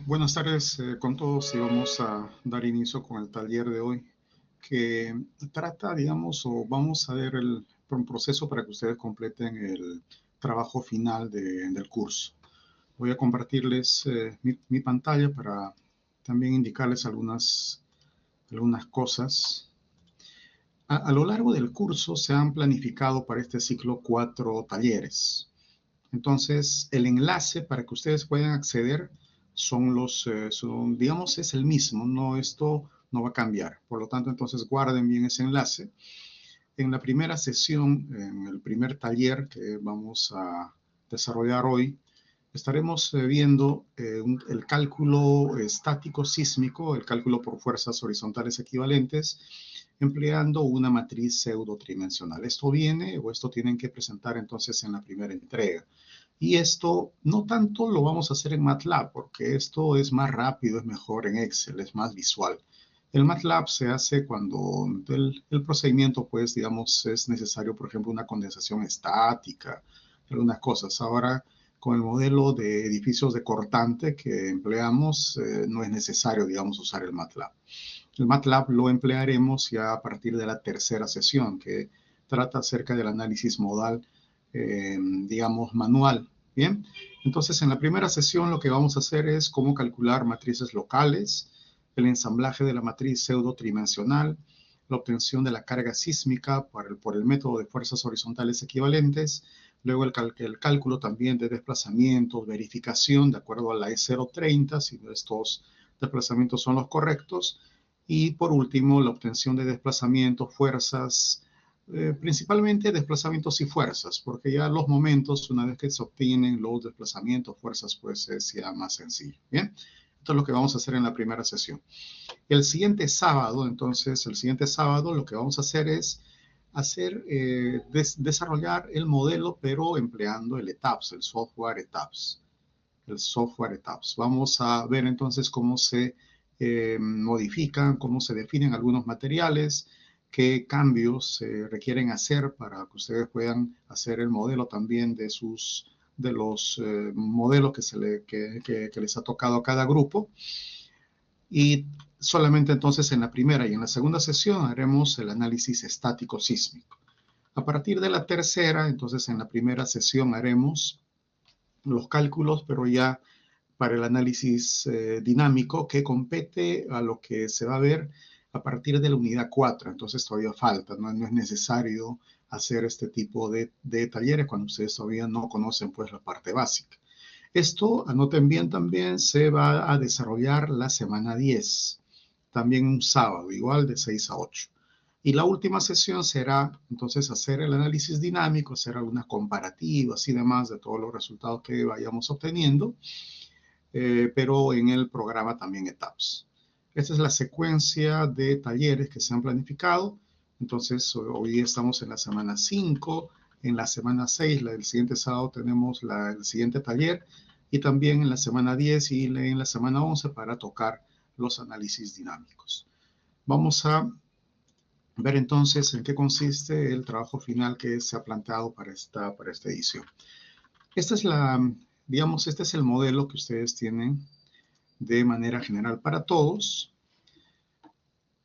Buenas tardes con todos y vamos a dar inicio con el taller de hoy que trata, digamos, o vamos a ver un proceso para que ustedes completen el trabajo final del curso. Voy a compartirles mi pantalla para también indicarles algunas cosas. A lo largo del curso se han planificado para este ciclo 4 talleres. Entonces, el enlace para que ustedes puedan acceder digamos, es el mismo, no, esto no va a cambiar. Por lo tanto, entonces guarden bien ese enlace. En la primera sesión, en el primer taller que vamos a desarrollar hoy, estaremos viendo el cálculo estático sísmico, el cálculo por fuerzas horizontales equivalentes, empleando una matriz pseudotridimensional. Esto tienen que presentar entonces en la primera entrega. Y esto no tanto lo vamos a hacer en MATLAB, porque esto es más rápido, es mejor en Excel, es más visual. El MATLAB se hace cuando el procedimiento, pues, digamos, es necesario, por ejemplo, una condensación estática, algunas cosas. Ahora, con el modelo de edificios de cortante que empleamos, no es necesario, digamos, usar el MATLAB. El MATLAB lo emplearemos ya a partir de la tercera sesión, que trata acerca del análisis modal, digamos, manual. Bien, entonces en la primera sesión lo que vamos a hacer es cómo calcular matrices locales, el ensamblaje de la matriz pseudotridimensional, la obtención de la carga sísmica por el método de fuerzas horizontales equivalentes, luego el cálculo también de desplazamientos, verificación de acuerdo a la E030, si estos desplazamientos son los correctos, y por último la obtención de desplazamientos, fuerzas, principalmente desplazamientos y fuerzas, porque ya los momentos, una vez que se obtienen los desplazamientos, fuerzas, pues es ya más sencillo. Bien, esto es lo que vamos a hacer en la primera sesión. El siguiente sábado, lo que vamos a hacer es desarrollar el modelo, pero empleando el ETABS, el software ETABS. Vamos a ver entonces cómo se modifican, cómo se definen algunos materiales, qué cambios se requieren hacer para que ustedes puedan hacer el modelo también de los modelos que les ha tocado a cada grupo. Y solamente entonces en la primera y en la segunda sesión haremos el análisis estático sísmico. A partir de la tercera, entonces en la primera sesión haremos los cálculos, pero ya para el análisis dinámico que compete a lo que se va a ver a partir de la unidad 4. Entonces todavía falta, no es necesario hacer este tipo de talleres cuando ustedes todavía no conocen pues la parte básica. Esto, anoten bien también, se va a desarrollar la semana 10, también un sábado, igual de 6 a 8. Y la última sesión será entonces hacer el análisis dinámico, hacer algunas comparativas y demás de todos los resultados que vayamos obteniendo, pero en el programa también ETABS. Esta es la secuencia de talleres que se han planificado. Entonces, hoy estamos en la semana 5. En la semana 6, el siguiente sábado, tenemos el siguiente taller. Y también en la semana 10 y en la semana 11 para tocar los análisis dinámicos. Vamos a ver entonces en qué consiste el trabajo final que se ha planteado para esta edición. Este es el modelo que ustedes tienen de manera general para todos.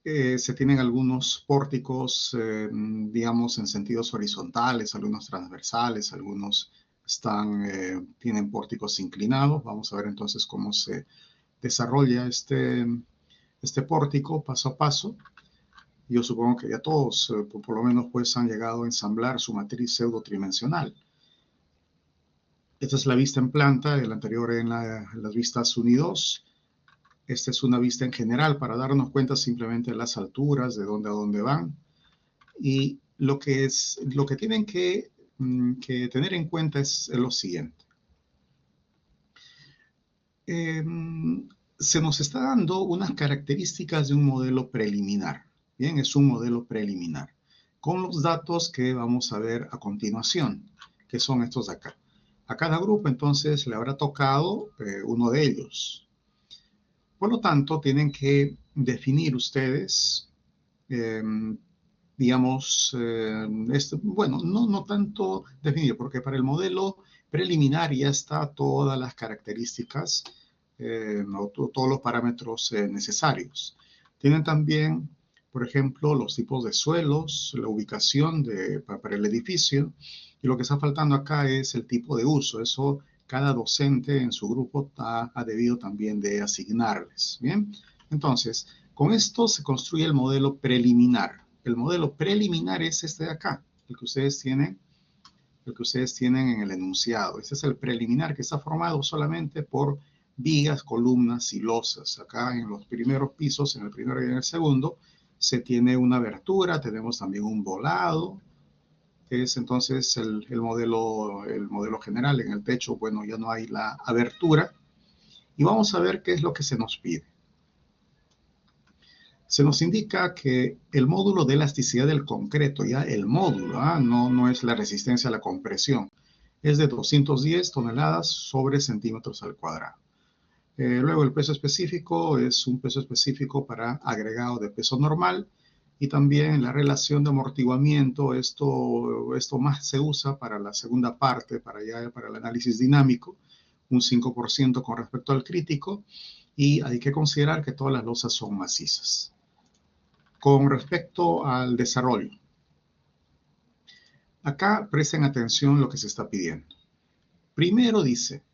Se tienen algunos pórticos, digamos, en sentidos horizontales, algunos transversales, algunos tienen pórticos inclinados. Vamos a ver entonces cómo se desarrolla este pórtico paso a paso. Yo supongo que ya todos, por lo menos, pues han llegado a ensamblar su matriz pseudotridimensional. Esta es la vista en planta, el anterior en las vistas 1 y 2. Esta es una vista en general para darnos cuenta simplemente de las alturas, de dónde a dónde van. Y lo que tienen que tener en cuenta es lo siguiente. Se nos está dando unas características de un modelo preliminar. Bien, es un modelo preliminar, con los datos que vamos a ver a continuación, que son estos de acá. A cada grupo, entonces, le habrá tocado uno de ellos. Por lo tanto, tienen que definir ustedes, eh, digamos, bueno, no tanto definir, porque para el modelo preliminar ya está todas las características, todos los parámetros necesarios. Tienen también, por ejemplo, los tipos de suelos, la ubicación para el edificio, y lo que está faltando acá es el tipo de uso. Eso cada docente en su grupo ha debido también de asignarles. Bien, entonces, con esto se construye el modelo preliminar. El modelo preliminar es este de acá, el que ustedes tienen en el enunciado. Este es el preliminar que está formado solamente por vigas, columnas y losas. Acá en los primeros pisos, en el primero y en el segundo, se tiene una abertura, tenemos también un volado, que es entonces el modelo general. En el techo, bueno, ya no hay la abertura. Y vamos a ver qué es lo que se nos pide. Se nos indica que el módulo de elasticidad del concreto, ya el módulo, no es la resistencia a la compresión, es de 210 toneladas sobre centímetros al cuadrado. Luego el peso específico es un peso específico para agregado de peso normal, y también la relación de amortiguamiento. Esto más se usa para la segunda parte, para el análisis dinámico, un 5% con respecto al crítico, y hay que considerar que todas las losas son macizas. Con respecto al desarrollo, acá presten atención a lo que se está pidiendo. Primero dice,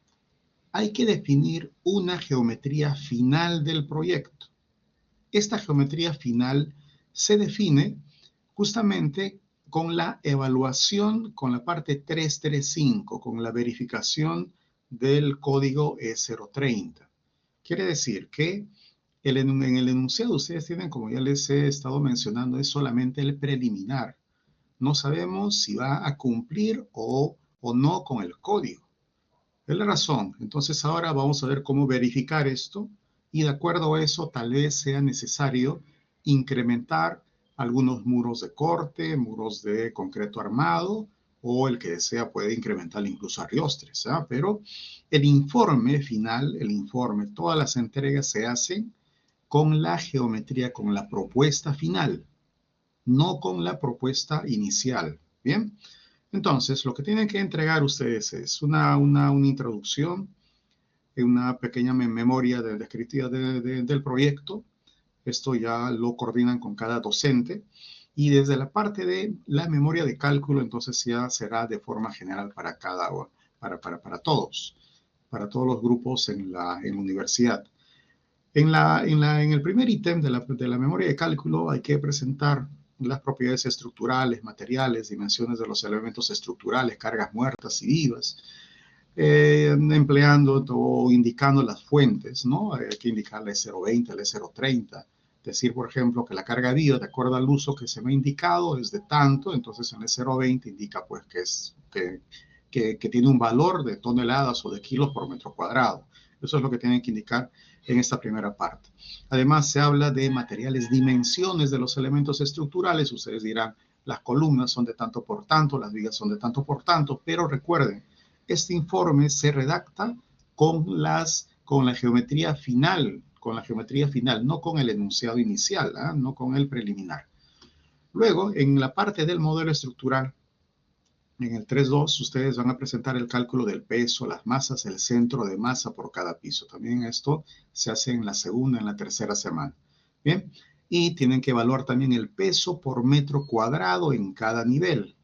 hay que definir una geometría final del proyecto. Esta geometría final se define justamente con la evaluación, con la parte 335, con la verificación del código E030. Quiere decir que en el enunciado ustedes tienen, como ya les he estado mencionando, es solamente el preliminar. No sabemos si va a cumplir o no con el código. Es la razón. Entonces ahora vamos a ver cómo verificar esto, y de acuerdo a eso tal vez sea necesario incrementar algunos muros de corte, muros de concreto armado, o el que desea puede incrementar incluso arriostres, pero el informe final, todas las entregas se hacen con la geometría, con la propuesta final, no con la propuesta inicial. Bien, entonces lo que tienen que entregar ustedes es una introducción, una pequeña memoria descriptiva del proyecto. Esto ya lo coordinan con cada docente, y desde la parte de la memoria de cálculo, entonces ya será de forma general para todos, para todos los grupos en la universidad. En el primer ítem de la memoria de cálculo hay que presentar las propiedades estructurales, materiales, dimensiones de los elementos estructurales, cargas muertas y vivas, empleando o indicando las fuentes, ¿no? Hay que indicar la E020, la E030. Decir, por ejemplo, que la carga viva, de acuerdo al uso que se me ha indicado, es de tanto. Entonces en el E020 indica pues que tiene un valor de toneladas o de kilos por metro cuadrado. Eso es lo que tienen que indicar en esta primera parte. Además, se habla de materiales, dimensiones de los elementos estructurales. Ustedes dirán, las columnas son de tanto por tanto, las vigas son de tanto por tanto, pero recuerden, este informe se redacta con la geometría final, no con el enunciado inicial, no con el preliminar. Luego, en la parte del modelo estructural, en el 3.2, ustedes van a presentar el cálculo del peso, las masas, el centro de masa por cada piso. También esto se hace en la segunda, en la tercera semana. Bien, y tienen que evaluar también el peso por metro cuadrado en cada nivel.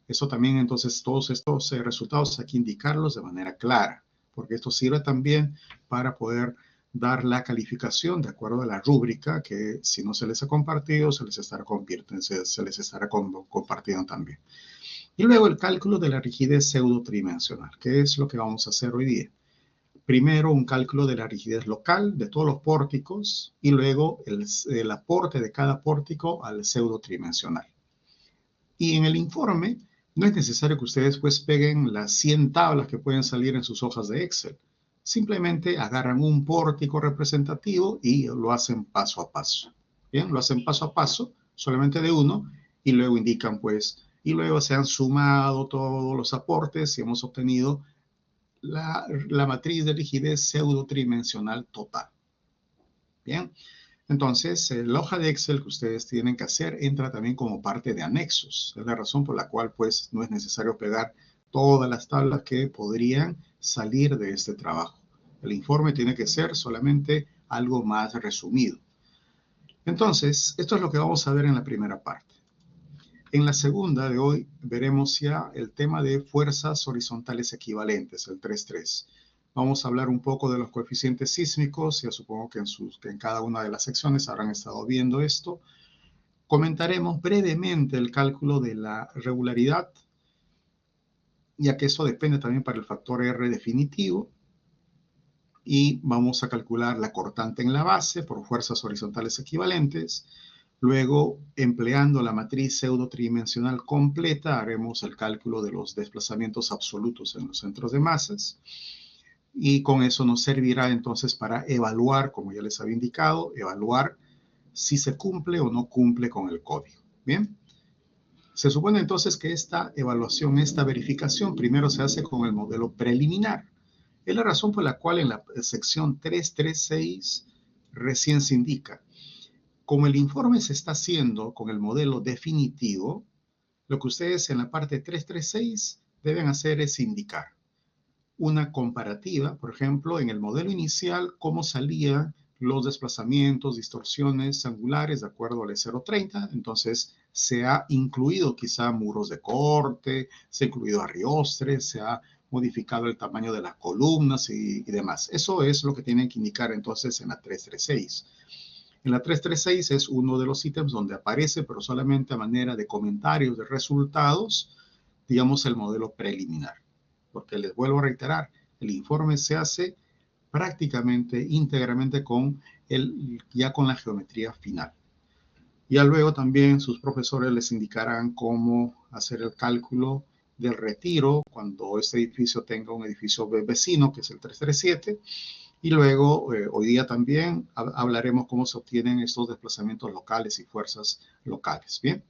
Eso también, entonces, todos estos resultados hay que indicarlos de manera clara, porque esto sirve también para poder dar la calificación de acuerdo a la rúbrica, que si no se les ha compartido, se les estará compartiendo también. Y luego el cálculo de la rigidez pseudotridimensional, que es lo que vamos a hacer hoy día. Primero un cálculo de la rigidez local de todos los pórticos, y luego el aporte de cada pórtico al pseudotridimensional. Y en el informe no es necesario que ustedes pues peguen las 100 tablas que pueden salir en sus hojas de Excel. Simplemente agarran un pórtico representativo y lo hacen paso a paso. Bien, lo hacen paso a paso, solamente de uno, y luego indican pues, y luego se han sumado todos los aportes y hemos obtenido la matriz de rigidez pseudotridimensional total. Bien, entonces la hoja de Excel que ustedes tienen que hacer entra también como parte de anexos. Es la razón por la cual pues no es necesario pegar todas las tablas que podrían salir de este trabajo. El informe tiene que ser solamente algo más resumido. Entonces, esto es lo que vamos a ver en la primera parte. En la segunda de hoy veremos ya el tema de fuerzas horizontales equivalentes, el 3.3. Vamos a hablar un poco de los coeficientes sísmicos, ya supongo que en cada una de las secciones habrán estado viendo esto. Comentaremos brevemente el cálculo de la regularidad, ya que esto depende también para el factor R definitivo. Y vamos a calcular la cortante en la base por fuerzas horizontales equivalentes. Luego, empleando la matriz pseudo-tridimensional completa, haremos el cálculo de los desplazamientos absolutos en los centros de masas. Y con eso nos servirá entonces para evaluar, como ya les había indicado, evaluar si se cumple o no cumple con el código. Bien. Se supone entonces que esta evaluación, esta verificación, primero se hace con el modelo preliminar. Es la razón por la cual en la sección 336 recién se indica. Como el informe se está haciendo con el modelo definitivo, lo que ustedes en la parte 336 deben hacer es indicar una comparativa, por ejemplo, en el modelo inicial, cómo salían los desplazamientos, distorsiones angulares de acuerdo al E030. Entonces, se ha incluido quizá muros de corte, se ha incluido arriostres, se ha modificado el tamaño de las columnas y demás. Eso es lo que tienen que indicar entonces en la 336. En la 336 es uno de los ítems donde aparece, pero solamente a manera de comentarios de resultados, digamos el modelo preliminar. Porque les vuelvo a reiterar, el informe se hace prácticamente íntegramente ya con la geometría final. Ya luego también sus profesores les indicarán cómo hacer el cálculo del retiro cuando este edificio tenga un edificio vecino, que es el 337. Y luego, hoy día también hablaremos cómo se obtienen estos desplazamientos locales y fuerzas locales. Bien,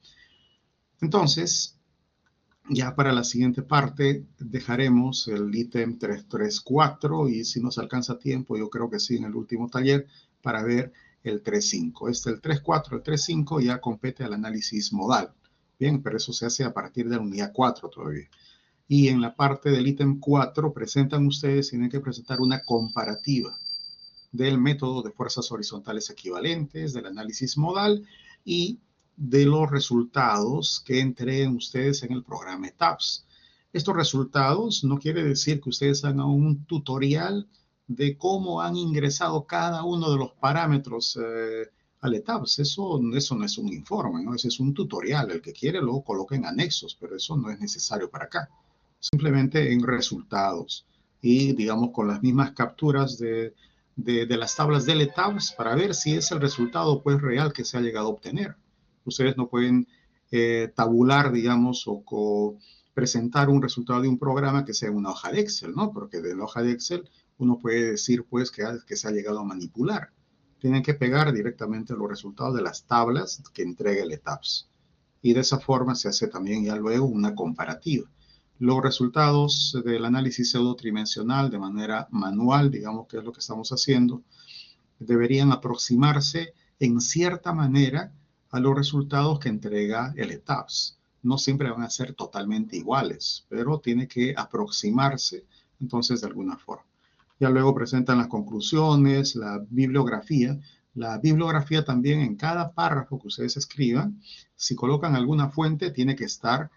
entonces, ya para la siguiente parte dejaremos el ítem 334 y si nos alcanza tiempo, yo creo que sí, en el último taller, para ver el 3.5. El 3.4, el 3.5 ya compete al análisis modal. Bien, pero eso se hace a partir de la unidad 4 todavía. Y en la parte del ítem 4 presentan ustedes, tienen que presentar una comparativa del método de fuerzas horizontales equivalentes, del análisis modal y de los resultados que entreguen ustedes en el programa ETABS. Estos resultados no quiere decir que ustedes hagan un tutorial de cómo han ingresado cada uno de los parámetros al ETABS. Eso no es un informe, ¿no? Ese es un tutorial. El que quiere luego coloca en anexos, pero eso no es necesario para acá. Simplemente en resultados y, digamos, con las mismas capturas de las tablas del ETABS para ver si es el resultado pues real que se ha llegado a obtener. Ustedes no pueden tabular, digamos, o presentar un resultado de un programa que sea una hoja de Excel, ¿no? Porque de la hoja de Excel uno puede decir pues que se ha llegado a manipular. Tienen que pegar directamente los resultados de las tablas que entrega el ETABS. Y de esa forma se hace también ya luego una comparativa. Los resultados del análisis pseudo-tridimensional de manera manual, digamos que es lo que estamos haciendo, deberían aproximarse en cierta manera a los resultados que entrega el ETABS. No siempre van a ser totalmente iguales, pero tiene que aproximarse entonces de alguna forma. Ya luego presentan las conclusiones, la bibliografía. La bibliografía también en cada párrafo que ustedes escriban, si colocan alguna fuente, tiene que estar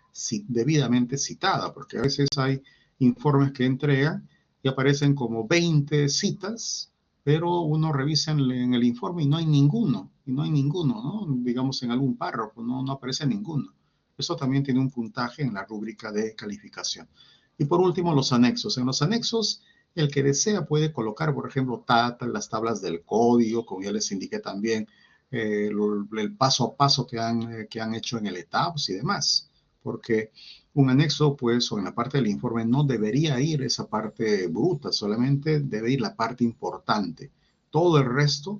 debidamente citada, porque a veces hay informes que entregan y aparecen como 20 citas, pero uno revisa en el informe y no hay ninguno, ¿no? Digamos en algún párrafo, no aparece ninguno. Eso también tiene un puntaje en la rúbrica de calificación. Y por último, los anexos. En los anexos, el que desea puede colocar, por ejemplo, las tablas del código, como ya les indiqué también, el paso a paso que han hecho en el ETABS y demás. Porque un anexo, pues, o en la parte del informe no debería ir esa parte bruta, solamente debe ir la parte importante. Todo el resto,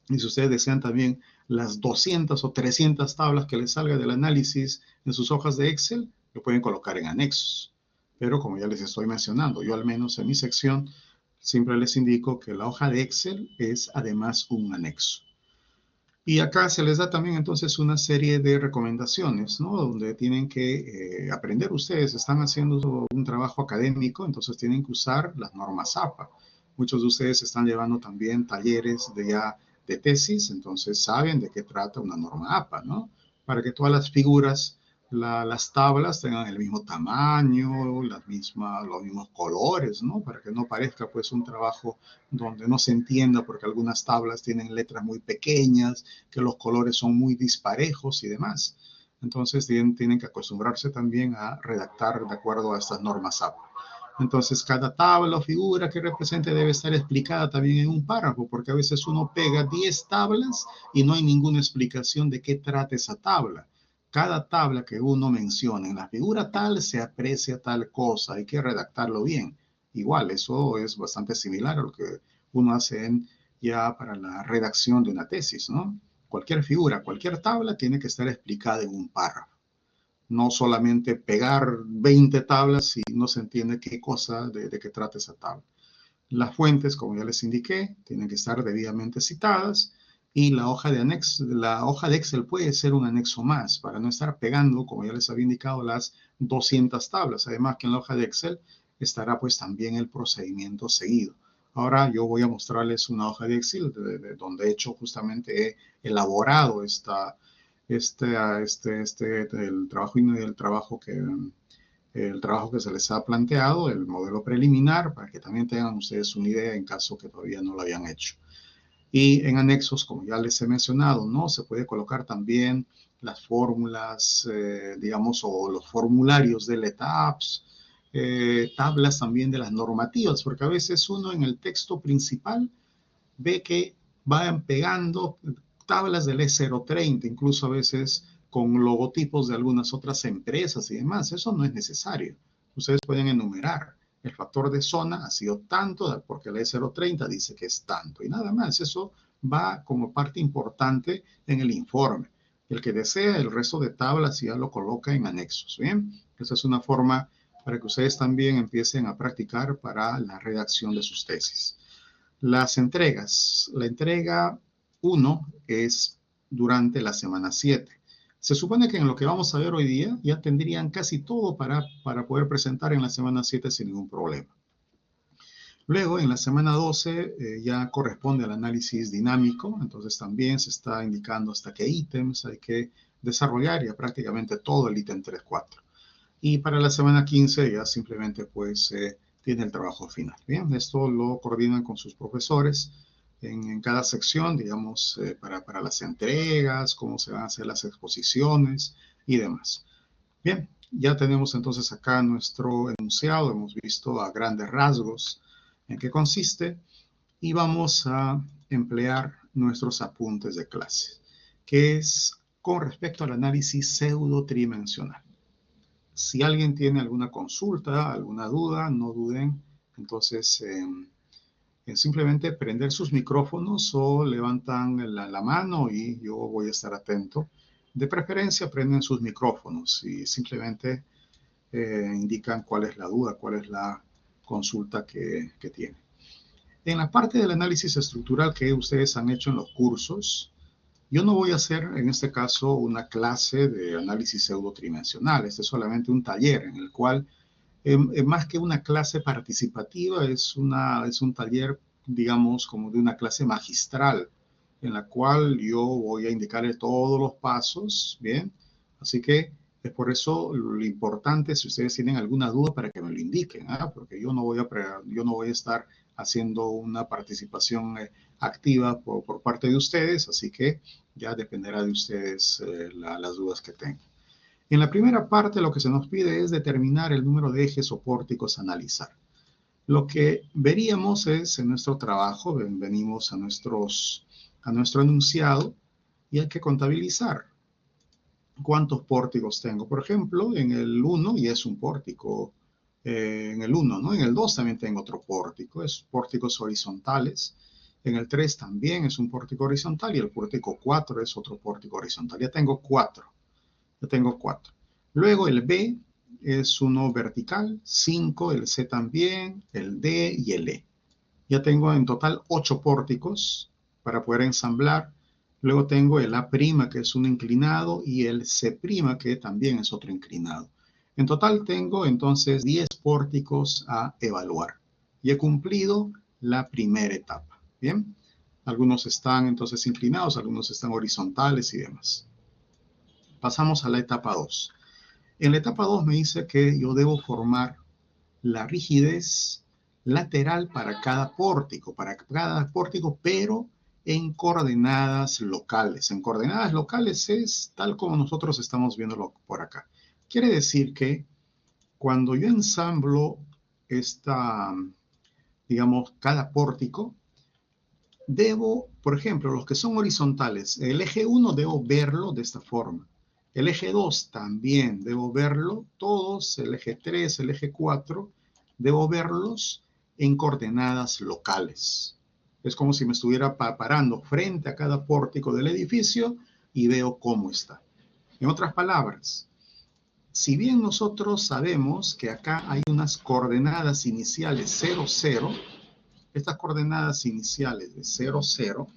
y si ustedes desean también las 200 o 300 tablas que les salga del análisis en sus hojas de Excel, lo pueden colocar en anexos. Pero como ya les estoy mencionando, yo al menos en mi sección Siempre les indico que la hoja de Excel es además un anexo. Y acá se les da también entonces una serie de recomendaciones, ¿no? Donde tienen que aprender ustedes, están haciendo un trabajo académico, entonces tienen que usar las normas APA. Muchos de ustedes están llevando también talleres de tesis, entonces saben de qué trata una norma APA, ¿no? Para que todas las figuras, las tablas tengan el mismo tamaño, los mismos colores, ¿no? Para que no parezca pues un trabajo donde no se entienda porque algunas tablas tienen letras muy pequeñas, que los colores son muy disparejos y demás. Entonces tienen que acostumbrarse también a redactar de acuerdo a estas normas APA. Entonces, cada tabla o figura que represente debe estar explicada también en un párrafo, porque a veces uno pega 10 tablas y no hay ninguna explicación de qué trata esa tabla. Cada tabla que uno menciona en la figura tal se aprecia tal cosa, hay que redactarlo bien. Igual, eso es bastante similar a lo que uno hace ya para la redacción de una tesis, ¿no? Cualquier figura, cualquier tabla tiene que estar explicada en un párrafo. No solamente pegar 20 tablas y no se entiende qué cosa, de qué trata esa tabla. Las fuentes, como ya les indiqué, tienen que estar debidamente citadas y la hoja de Excel puede ser un anexo más para no estar pegando, como ya les había indicado, las 200 tablas. Además que en la hoja de Excel estará pues también el procedimiento seguido. Ahora yo voy a mostrarles una hoja de Excel donde he hecho justamente he elaborado el trabajo que se les ha planteado, el modelo preliminar, para que también tengan ustedes una idea en caso que todavía no lo hayan hecho. Y en anexos, como ya les he mencionado, ¿no? Se puede colocar también las fórmulas, digamos, o los formularios de LETAPS, tablas también de las normativas, porque a veces uno en el texto principal ve que van pegando tablas del E030, incluso a veces con logotipos de algunas otras empresas y demás. Eso no es necesario. Ustedes pueden enumerar. El factor de zona ha sido tanto porque la E030 dice que es tanto y nada más. Eso va como parte importante en el informe. El que desea el resto de tablas ya lo coloca en anexos. Bien, esa es una forma para que ustedes también empiecen a practicar para la redacción de sus tesis. Las entregas. La entrega 1 es durante la semana 7. Se supone que en lo que vamos a ver hoy día ya tendrían casi todo para poder presentar en la semana 7 sin ningún problema. Luego, en la semana 12 ya corresponde al análisis dinámico, entonces también se está indicando hasta qué ítems hay que desarrollar, ya prácticamente todo el ítem 3.4. Y para la semana 15 ya simplemente pues tiene el trabajo final. Bien, esto lo coordinan con sus profesores en cada sección, digamos, para las entregas, cómo se van a hacer las exposiciones y demás. Bien, ya tenemos entonces acá nuestro enunciado, hemos visto a grandes rasgos en qué consiste y vamos a emplear nuestros apuntes de clase, que es con respecto al análisis pseudo-tridimensional. Si alguien tiene alguna consulta, alguna duda, no duden entonces en simplemente prender sus micrófonos o levantan la mano y yo voy a estar atento. De preferencia prenden sus micrófonos y simplemente indican cuál es la duda, cuál es la consulta que tienen. En la parte del análisis estructural que ustedes han hecho en los cursos, yo no voy a hacer en este caso una clase de análisis pseudotridimensional. Este es solamente un taller en el cual, más que una clase participativa, es un taller, digamos, como de una clase magistral, en la cual yo voy a indicarle todos los pasos, ¿bien? Así que es por eso lo importante, si ustedes tienen alguna duda, para que me lo indiquen, ¿ah? Porque yo no voy a estar haciendo una participación activa por parte de ustedes, así que ya dependerá de ustedes las dudas que tengan. En la primera parte lo que se nos pide es determinar el número de ejes o pórticos a analizar. Lo que veríamos es en nuestro trabajo, venimos a nuestro enunciado y hay que contabilizar cuántos pórticos tengo. Por ejemplo, en el 1 y es un pórtico, en el 1, ¿no? En el 2 también tengo otro pórtico, es pórticos horizontales. En el 3 también es un pórtico horizontal y el pórtico 4 es otro pórtico horizontal. Ya tengo 4. Luego el B es uno vertical, 5, el C también, el D y el E. Ya tengo en total 8 pórticos para poder ensamblar. Luego tengo el A', que es un inclinado, y el C', que también es otro inclinado. En total tengo entonces 10 pórticos a evaluar. Y he cumplido la primera etapa. Bien, algunos están entonces inclinados, algunos están horizontales y demás. Pasamos a la etapa 2. En la etapa 2 me dice que yo debo formar la rigidez lateral para cada pórtico, pero en coordenadas locales. En coordenadas locales es tal como nosotros estamos viéndolo por acá. Quiere decir que cuando yo ensamblo digamos, cada pórtico, debo, por ejemplo, los que son horizontales, el eje 1 debo verlo de esta forma. El eje 2 también debo verlo, todos, el eje 3, el eje 4, debo verlos en coordenadas locales. Es como si me estuviera parando frente a cada pórtico del edificio y veo cómo está. En otras palabras, si bien nosotros sabemos que acá hay unas coordenadas iniciales 0, 0, estas coordenadas iniciales de 0, 0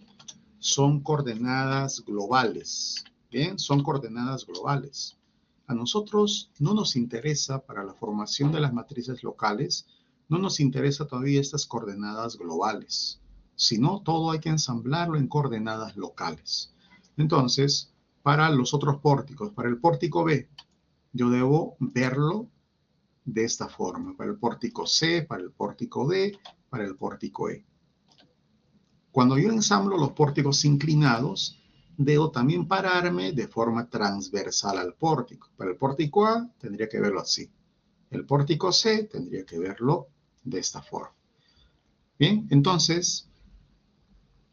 son coordenadas globales. Bien, son coordenadas globales. A nosotros no nos interesa para la formación de las matrices locales, no nos interesa todavía estas coordenadas globales, sino todo hay que ensamblarlo en coordenadas locales. Entonces, para los otros pórticos, para el pórtico B, yo debo verlo de esta forma, para el pórtico C, para el pórtico D, para el pórtico E. Cuando yo ensamblo los pórticos inclinados, debo también pararme de forma transversal al pórtico. Para el pórtico A tendría que verlo así. El pórtico C tendría que verlo de esta forma. Bien, entonces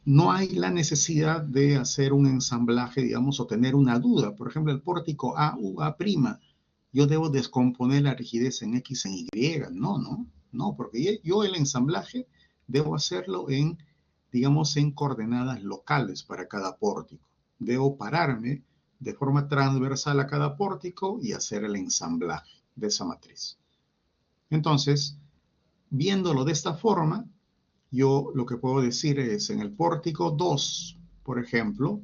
no hay la necesidad de hacer un ensamblaje, digamos, o tener una duda. Por ejemplo, el pórtico A, U, A', yo debo descomponer la rigidez en X, en Y. No, porque yo el ensamblaje debo hacerlo en, digamos, en coordenadas locales para cada pórtico. Debo pararme de forma transversal a cada pórtico y hacer el ensamblaje de esa matriz. Entonces, viéndolo de esta forma, yo lo que puedo decir es, en el pórtico 2, por ejemplo,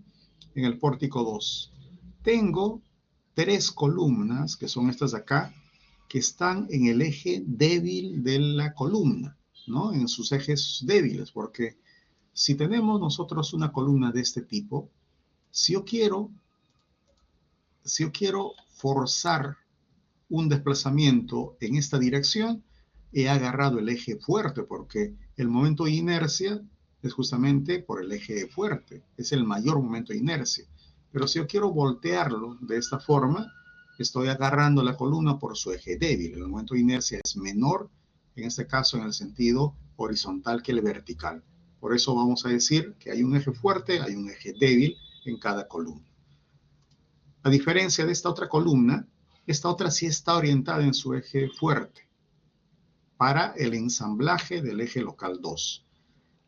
en el pórtico 2, tengo 3 columnas, que son estas de acá, que están en el eje débil de la columna, ¿no? En sus ejes débiles, porque si tenemos nosotros una columna de este tipo, si yo quiero forzar un desplazamiento en esta dirección, he agarrado el eje fuerte, porque el momento de inercia es justamente por el eje fuerte, es el mayor momento de inercia. Pero si yo quiero voltearlo de esta forma, estoy agarrando la columna por su eje débil. El momento de inercia es menor, en este caso en el sentido horizontal que el vertical. Por eso vamos a decir que hay un eje fuerte, hay un eje débil en cada columna. A diferencia de esta otra columna, esta otra sí está orientada en su eje fuerte para el ensamblaje del eje local 2.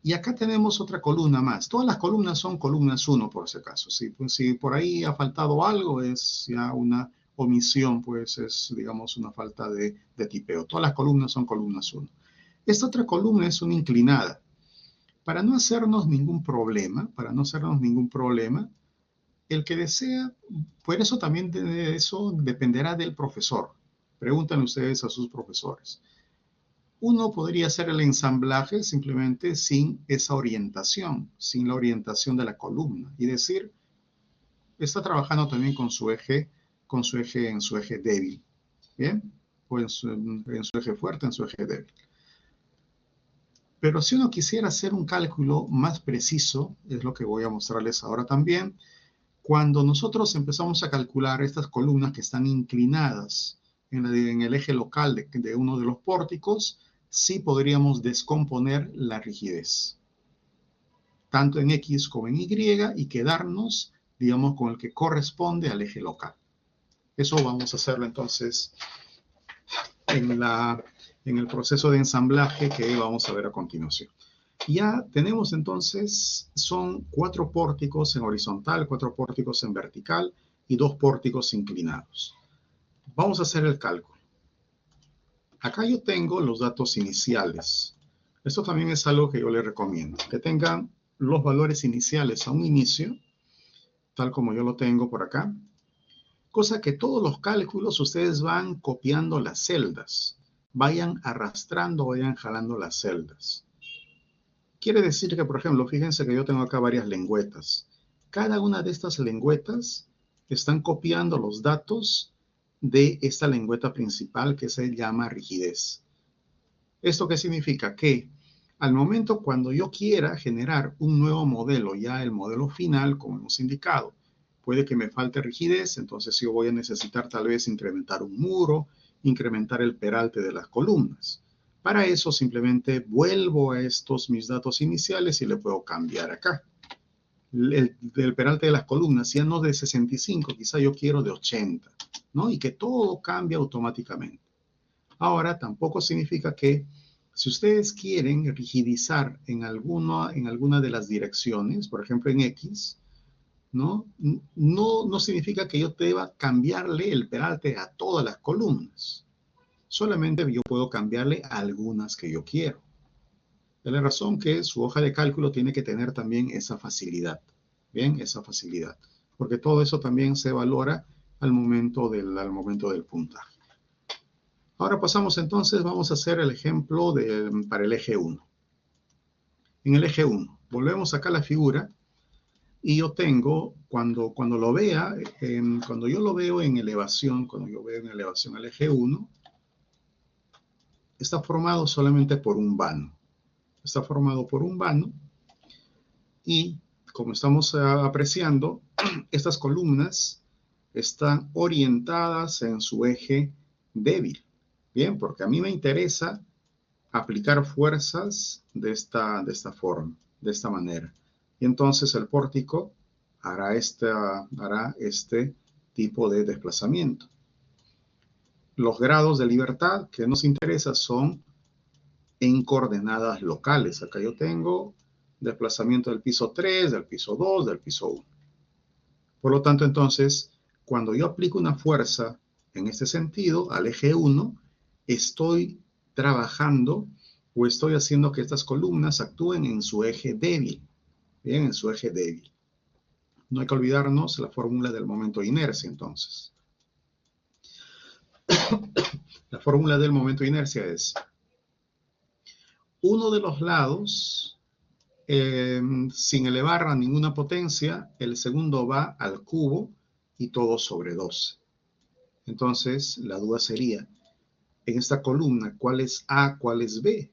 Y acá tenemos otra columna más. Todas las columnas son columnas 1, por si acaso. Si por ahí ha faltado algo, es ya una omisión, pues es, digamos, una falta de tipeo. Todas las columnas son columnas 1. Esta otra columna es una inclinada. Para no hacernos ningún problema, el que desea, por eso también de eso dependerá del profesor. Pregúntenle ustedes a sus profesores. Uno podría hacer el ensamblaje simplemente sin esa orientación, sin la orientación de la columna, y decir, está trabajando también con su eje en su eje débil, ¿bien? O en su eje fuerte, en su eje débil. Pero si uno quisiera hacer un cálculo más preciso, es lo que voy a mostrarles ahora también, cuando nosotros empezamos a calcular estas columnas que están inclinadas en el eje local de uno de los pórticos, sí podríamos descomponer la rigidez, tanto en X como en Y, y quedarnos, digamos, con el que corresponde al eje local. Eso vamos a hacerlo entonces en el proceso de ensamblaje que vamos a ver a continuación. Ya tenemos entonces, son 4 pórticos en horizontal, 4 pórticos en vertical y 2 pórticos inclinados. Vamos a hacer el cálculo. Acá yo tengo los datos iniciales. Esto también es algo que yo les recomiendo, que tengan los valores iniciales a un inicio, tal como yo lo tengo por acá, cosa que todos los cálculos ustedes van copiando las celdas, vayan arrastrando, vayan jalando las celdas. Quiere decir que, por ejemplo, fíjense que yo tengo acá varias lengüetas. Cada una de estas lengüetas están copiando los datos de esta lengüeta principal que se llama rigidez. ¿Esto qué significa? Que al momento cuando yo quiera generar un nuevo modelo, ya el modelo final, como hemos indicado, puede que me falte rigidez, entonces yo voy a necesitar tal vez incrementar un muro, incrementar el peralte de las columnas. Para eso simplemente vuelvo a estos mis datos iniciales y le puedo cambiar acá. El peralte de las columnas, ya no de 65, quizá yo quiero de 80, ¿no? Y que todo cambie automáticamente. Ahora, tampoco significa que si ustedes quieren rigidizar en alguna de las direcciones, por ejemplo en X, ¿no? No significa que yo deba cambiarle el peralte a todas las columnas. Solamente yo puedo cambiarle a algunas que yo quiero. De la razón que su hoja de cálculo tiene que tener también esa facilidad. Bien, esa facilidad. Porque todo eso también se valora al momento del puntaje. Ahora pasamos entonces, vamos a hacer el ejemplo para el eje 1. En el eje 1, volvemos acá a la figura y yo tengo, cuando lo vea, cuando yo lo veo en elevación, cuando yo veo en elevación al eje 1, está formado solamente por un vano. Está formado por un vano y, como estamos apreciando, estas columnas están orientadas en su eje débil. Bien, porque a mí me interesa aplicar fuerzas de esta forma, de esta manera. Y entonces el pórtico hará este tipo de desplazamiento. Los grados de libertad que nos interesa son en coordenadas locales. Acá yo tengo desplazamiento del piso 3, del piso 2, del piso 1. Por lo tanto, entonces, cuando yo aplico una fuerza en este sentido, al eje 1, estoy trabajando o estoy haciendo que estas columnas actúen en su eje débil. Bien, en su eje débil. No hay que olvidarnos la fórmula del momento de inercia, entonces. La fórmula del momento de inercia es uno de los lados, sin elevar a ninguna potencia, el segundo va al cubo y todo sobre 12. Entonces, la duda sería, en esta columna, ¿cuál es A, cuál es B?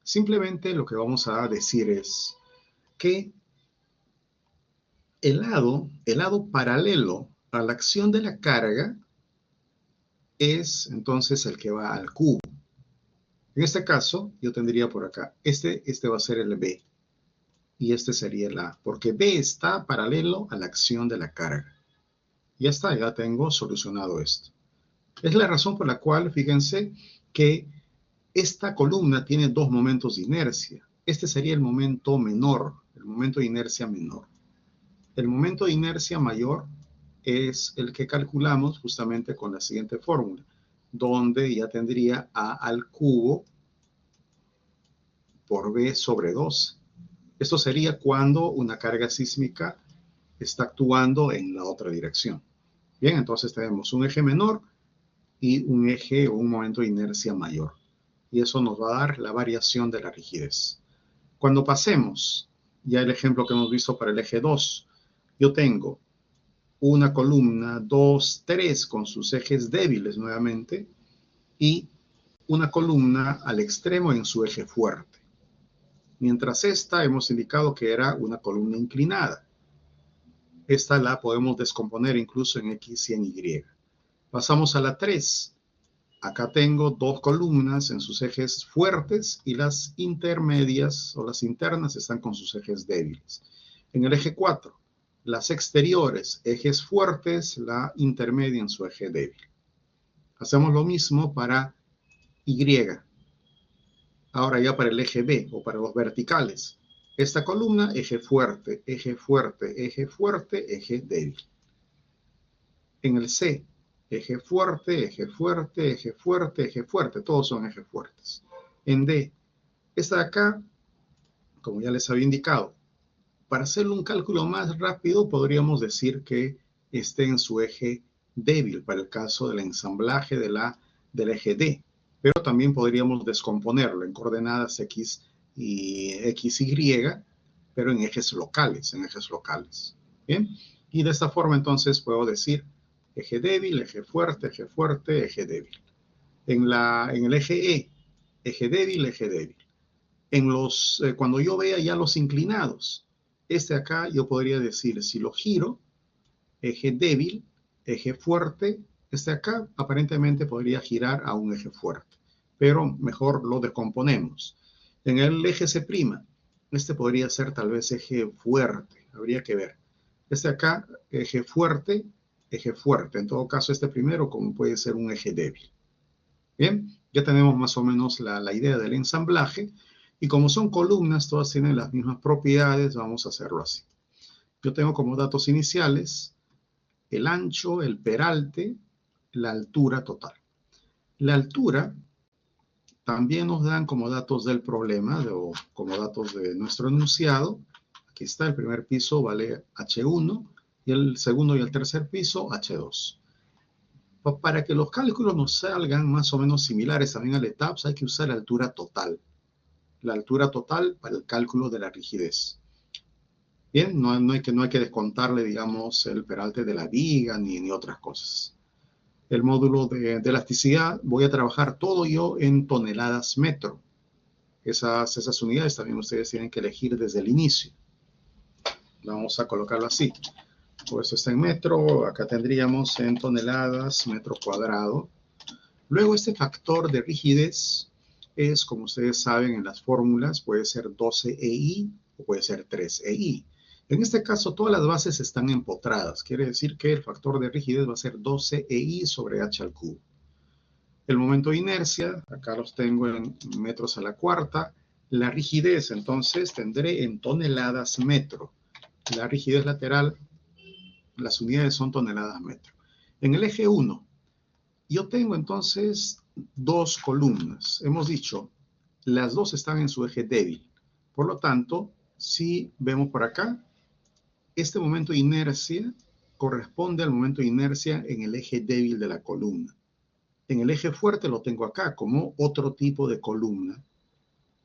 Simplemente lo que vamos a decir es que el lado paralelo a la acción de la carga es entonces el que va al cubo. En este caso, yo tendría por acá, este va a ser el B y este sería el A, porque B está paralelo a la acción de la carga. Ya está, ya tengo solucionado esto. Es la razón por la cual, fíjense, que esta columna tiene dos momentos de inercia. Este sería el momento menor, el momento de inercia menor. El momento de inercia mayor es el que calculamos justamente con la siguiente fórmula, donde ya tendría A al cubo por B sobre 2. Esto sería cuando una carga sísmica está actuando en la otra dirección. Bien, entonces tenemos un eje menor y un eje o un momento de inercia mayor. Y eso nos va a dar la variación de la rigidez. Cuando pasemos, ya el ejemplo que hemos visto para el eje 2, yo tengo una columna 2, 3 con sus ejes débiles nuevamente y una columna al extremo en su eje fuerte. Mientras esta hemos indicado que era una columna inclinada. Esta la podemos descomponer incluso en X y en Y. Pasamos a la 3. Acá tengo dos columnas en sus ejes fuertes y las intermedias o las internas están con sus ejes débiles. En el eje 4, las exteriores, ejes fuertes, la intermedia en su eje débil. Hacemos lo mismo para Y. Ahora ya para el eje B o para los verticales. Esta columna, eje fuerte, eje fuerte, eje fuerte, eje débil. En el C, eje fuerte, eje fuerte, eje fuerte, eje fuerte. Todos son ejes fuertes. En D, Esta de acá, como ya les había indicado, para hacerle un cálculo más rápido, podríamos decir que esté en su eje débil para el caso del ensamblaje del eje D. Pero también podríamos descomponerlo en coordenadas X y XY, pero en ejes locales, ¿Bien? Y de esta forma entonces puedo decir eje débil, eje débil. En el eje E, eje débil, eje débil. Cuando yo vea ya los inclinados, este acá yo podría decir, si lo giro, eje débil, eje fuerte, este acá aparentemente podría girar a un eje fuerte, pero mejor lo descomponemos. En el eje C', este podría ser tal vez eje fuerte, habría que ver. Este acá, eje fuerte, eje fuerte. En todo caso, este primero como puede ser un eje débil. Bien, ya tenemos más o menos la idea del ensamblaje. Y como son columnas, todas tienen las mismas propiedades, vamos a hacerlo así. Yo tengo como datos iniciales el ancho, el peralte, la altura total. La altura también nos dan como datos del problema o como datos de nuestro enunciado. Aquí está, el primer piso vale H1 y el segundo y el tercer piso H2. Para que los cálculos nos salgan más o menos similares también al ETABS, hay que usar la altura total. La altura total para el cálculo de la rigidez. Bien, no hay que descontarle, digamos, el peralte de la viga ni otras cosas. El módulo de elasticidad voy a trabajar todo yo en toneladas metro. Esas unidades también ustedes tienen que elegir desde el inicio. Vamos a colocarlo así. Pues está en metro, acá tendríamos en toneladas metro cuadrado. Luego este factor de rigidez es, como ustedes saben en las fórmulas, puede ser 12 EI o puede ser 3 EI. En este caso, todas las bases están empotradas. Quiere decir que el factor de rigidez va a ser 12 EI sobre H al cubo. El momento de inercia, acá los tengo en metros a la cuarta. La rigidez, entonces, tendré en toneladas metro. La rigidez lateral, las unidades son toneladas metro. En el eje 1, yo tengo entonces dos columnas. Hemos dicho, las dos están en su eje débil. Por lo tanto, si vemos por acá, este momento de inercia corresponde al momento de inercia en el eje débil de la columna. En el eje fuerte lo tengo acá como otro tipo de columna.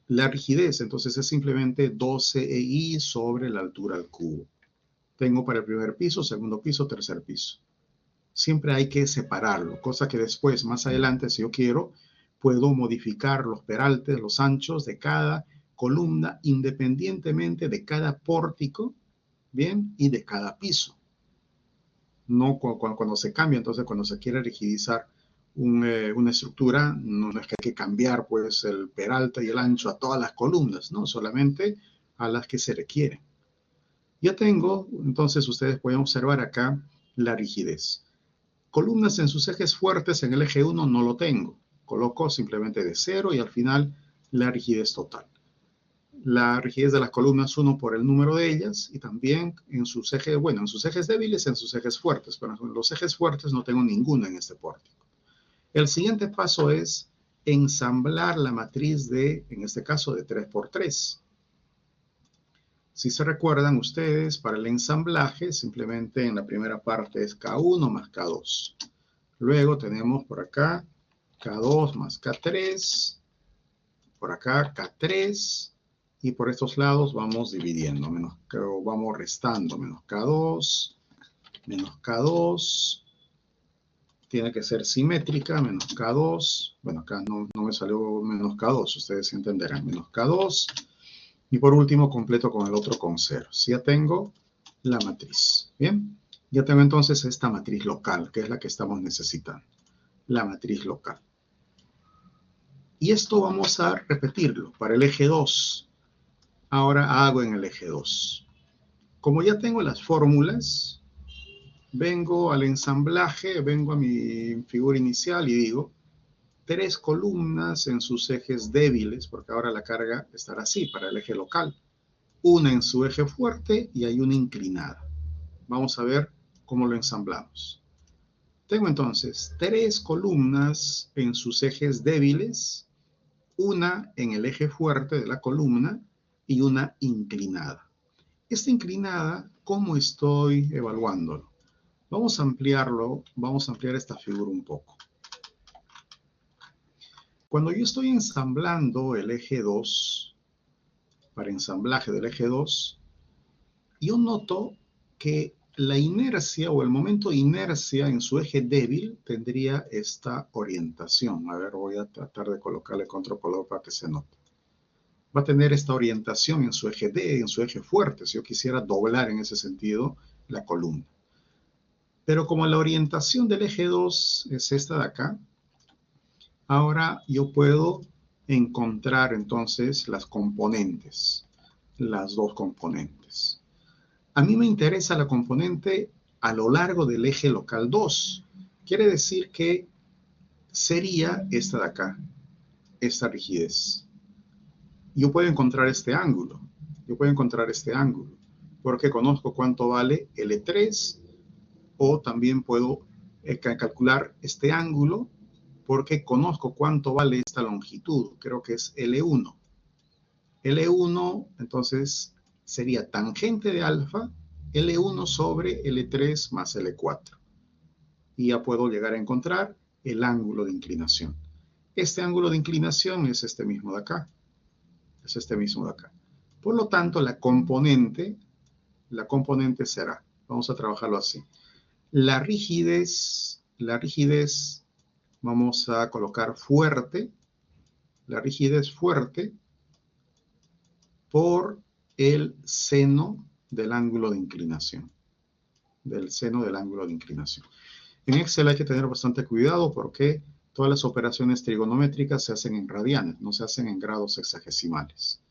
La rigidez, entonces, es simplemente 12 EI sobre la altura al cubo. Tengo para el primer piso, segundo piso, tercer piso. Siempre hay que separarlo, cosa que después, más adelante, si yo quiero, puedo modificar los peraltes, los anchos de cada columna, independientemente de cada pórtico, ¿bien? Y de cada piso. No cuando se cambia, entonces cuando se quiere rigidizar una estructura, no es que hay que cambiar pues el peralte y el ancho a todas las columnas, no, solamente a las que se requieren. Ya tengo, entonces ustedes pueden observar acá la rigidez. Columnas en sus ejes fuertes en el eje 1 no lo tengo. Coloco simplemente de 0 y al final la rigidez total. La rigidez de las columnas 1 por el número de ellas y también en sus ejes, bueno, en sus ejes débiles, en sus ejes fuertes, pero en los ejes fuertes no tengo ninguna en este pórtico. El siguiente paso es ensamblar la matriz de, en este caso, de 3×3. Si se recuerdan ustedes, para el ensamblaje, simplemente en la primera parte es K1 más K2. Luego tenemos por acá K2 más K3, por acá K3, y por estos lados vamos dividiendo, vamos restando, menos K2, tiene que ser simétrica, menos K2, bueno, acá no me salió menos K2, ustedes entenderán, menos K2, y por último completo con el otro con 0. Si ya tengo la matriz, ¿bien? Ya tengo entonces esta matriz local, que es la que estamos necesitando, la matriz local. Y esto vamos a repetirlo para el eje 2. Ahora hago en el eje 2. Como ya tengo las fórmulas, vengo al ensamblaje, vengo a mi figura inicial y digo 3 columnas en sus ejes débiles, porque ahora la carga estará así para el eje local. Una en su eje fuerte y hay una inclinada. Vamos a ver cómo lo ensamblamos. Tengo entonces 3 columnas en sus ejes débiles una en el eje fuerte de la columna y una inclinada. Esta inclinada, ¿cómo estoy evaluándolo? Vamos a ampliar esta figura un poco. Cuando yo estoy ensamblando el eje 2, para ensamblaje del eje 2, yo noto que la inercia o el momento de inercia en su eje débil tendría esta orientación. A ver, voy a tratar de colocarle otro color para que se note. Va a tener esta orientación en su eje D, en su eje fuerte, si yo quisiera doblar en ese sentido la columna. Pero como la orientación del eje 2 es esta de acá, ahora yo puedo encontrar entonces las componentes, las dos componentes. A mí me interesa la componente a lo largo del eje local 2. Quiere decir que sería esta de acá, esta rigidez. Yo puedo encontrar este ángulo. Porque conozco cuánto vale L3, o también puedo calcular este ángulo porque conozco cuánto vale esta longitud. Creo que es L1. L1, entonces, sería tangente de alfa, L1 sobre L3 más L4. Y ya puedo llegar a encontrar el ángulo de inclinación. Este ángulo de inclinación es este mismo de acá. Por lo tanto, la componente será, vamos a trabajarlo así. La rigidez, vamos a colocar fuerte, la rigidez fuerte por el seno del ángulo de inclinación. En Excel hay que tener bastante cuidado porque todas las operaciones trigonométricas se hacen en radianes, no se hacen en grados hexagesimales.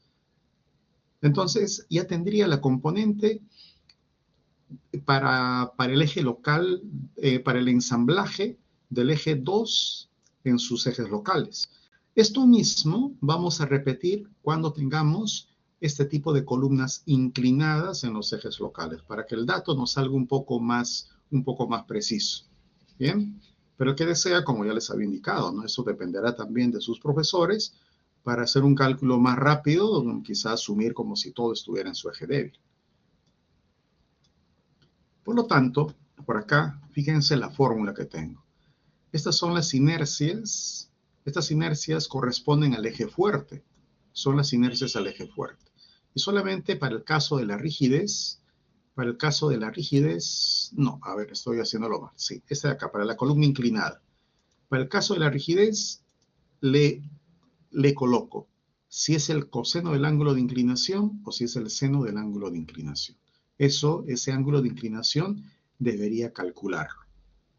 Entonces, ya tendría la componente para el eje local, para el ensamblaje del eje 2 en sus ejes locales. Esto mismo vamos a repetir cuando tengamos este tipo de columnas inclinadas en los ejes locales, para que el dato nos salga un poco más preciso. Bien, pero el que desea, como ya les había indicado, ¿no? Eso dependerá también de sus profesores. Para hacer un cálculo más rápido, quizás asumir como si todo estuviera en su eje débil. Por lo tanto, por acá, fíjense la fórmula que tengo. Estas son las inercias. Estas inercias corresponden al eje fuerte. Son las inercias al eje fuerte. Y solamente para el caso de la rigidez, no, a ver, estoy haciéndolo mal. Sí, esta de acá, para la columna inclinada. Para el caso de la rigidez, le coloco si es el coseno del ángulo de inclinación o si es el seno del ángulo de inclinación. Ese ángulo de inclinación debería calcularlo.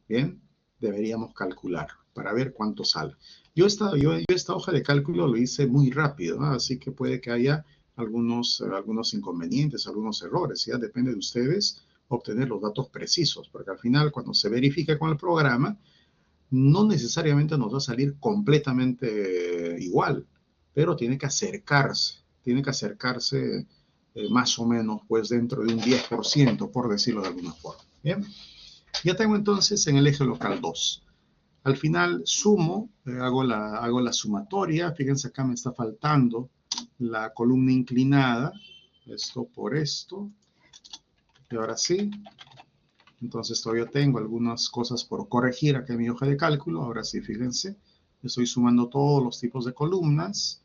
Bien, deberíamos calcularlo para ver cuánto sale. Yo esta hoja de cálculo lo hice muy rápido, ¿no? Así que puede que haya algunos inconvenientes, algunos errores. Ya depende de ustedes obtener los datos precisos, porque al final cuando se verifique con el programa, no necesariamente nos va a salir completamente igual, pero tiene que acercarse más o menos pues dentro de un 10%, por decirlo de alguna forma. Bien, ya tengo entonces en el eje local 2. Al final sumo, hago la sumatoria. Fíjense acá me está faltando la columna inclinada, esto por esto, y ahora sí. Entonces todavía tengo algunas cosas por corregir acá en mi hoja de cálculo. Ahora sí, fíjense, estoy sumando todos los tipos de columnas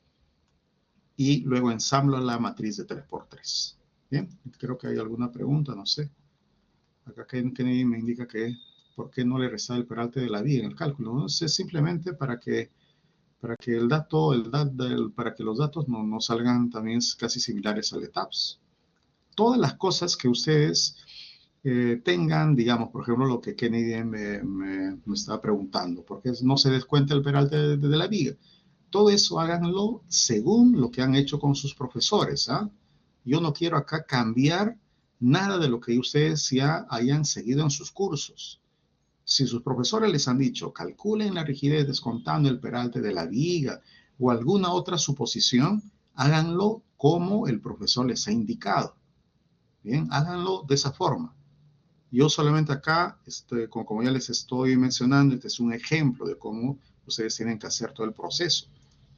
y luego ensamblo la matriz de 3×3. Bien, creo que hay alguna pregunta, no sé. Acá Kennedy me indica que por qué no le resta el peralte de la viga en el cálculo. ¿No? Es simplemente para que los datos no salgan también casi similares al de TAPS. Todas las cosas que ustedes tengan, digamos, por ejemplo, lo que Kennedy me estaba preguntando, ¿por qué no se descuenta el peralte de la viga? Todo eso háganlo según lo que han hecho con sus profesores. ¿Ah? Yo no quiero acá cambiar nada de lo que ustedes ya hayan seguido en sus cursos. Si sus profesores les han dicho, calculen la rigidez descontando el peralte de la viga o alguna otra suposición, háganlo como el profesor les ha indicado. Bien, háganlo de esa forma. Yo solamente acá, como ya les estoy mencionando, este es un ejemplo de cómo ustedes tienen que hacer todo el proceso.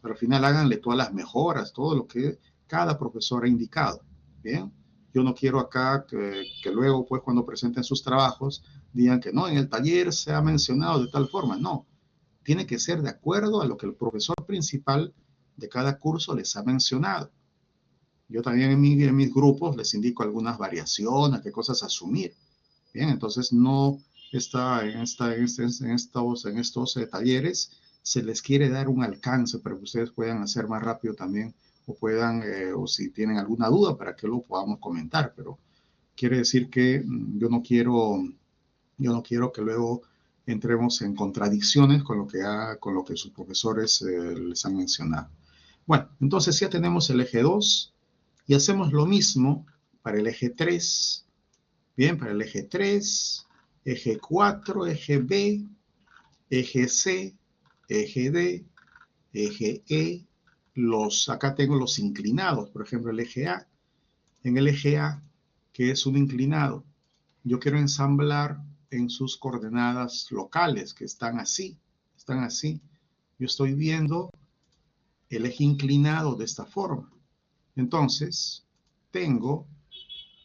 Pero al final háganle todas las mejoras, todo lo que cada profesor ha indicado. Bien, yo no quiero acá que luego, pues, cuando presenten sus trabajos, digan que no, en el taller se ha mencionado de tal forma. No, tiene que ser de acuerdo a lo que el profesor principal de cada curso les ha mencionado. Yo también en mis grupos les indico algunas variaciones, qué cosas asumir. Bien, entonces no está en estos talleres se les quiere dar un alcance para que ustedes puedan hacer más rápido también o puedan, o si tienen alguna duda para que lo podamos comentar, pero quiere decir que yo no quiero que luego entremos en contradicciones con lo que sus profesores les han mencionado. Bueno, entonces ya tenemos el eje 2 y hacemos lo mismo para el eje 3. Bien, para el eje 3, eje 4, eje B, eje C, eje D, eje E. Acá tengo los inclinados, por ejemplo, el eje A. En el eje A, que es un inclinado, yo quiero ensamblar en sus coordenadas locales, que están así, están así. Yo estoy viendo el eje inclinado de esta forma. Entonces, tengo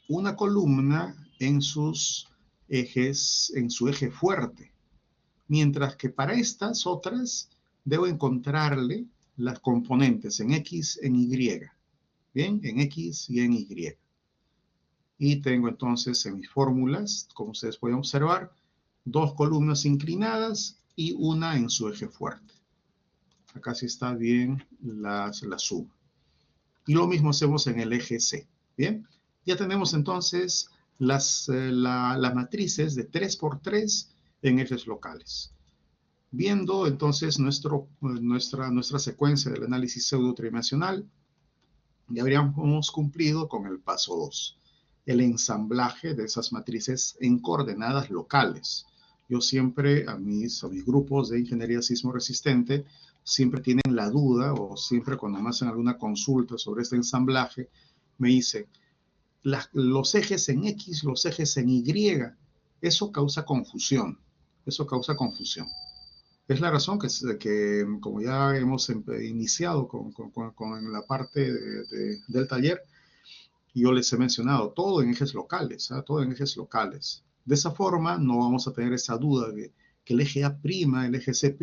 una columna en sus ejes, en su eje fuerte, mientras que para estas otras debo encontrarle las componentes en X, en Y, bien, en X y en Y. Y tengo entonces en mis fórmulas, como ustedes pueden observar, dos columnas inclinadas y una en su eje fuerte. Acá sí está bien la suma. Y lo mismo hacemos en el eje C. Bien, ya tenemos entonces las matrices de 3 por 3 en ejes locales. Viendo entonces nuestra secuencia del análisis pseudo-tridimensional, ya habríamos cumplido con el paso 2, el ensamblaje de esas matrices en coordenadas locales. Yo siempre a mis grupos de ingeniería sismo resistente siempre tienen la duda o siempre cuando me hacen alguna consulta sobre este ensamblaje me dicen los ejes en X, los ejes en Y, eso causa confusión, eso causa confusión. Es la razón que como ya hemos iniciado con la parte del taller, yo les he mencionado todo en ejes locales, ¿eh? Todo en ejes locales. De esa forma no vamos a tener esa duda de que el eje A', el eje C',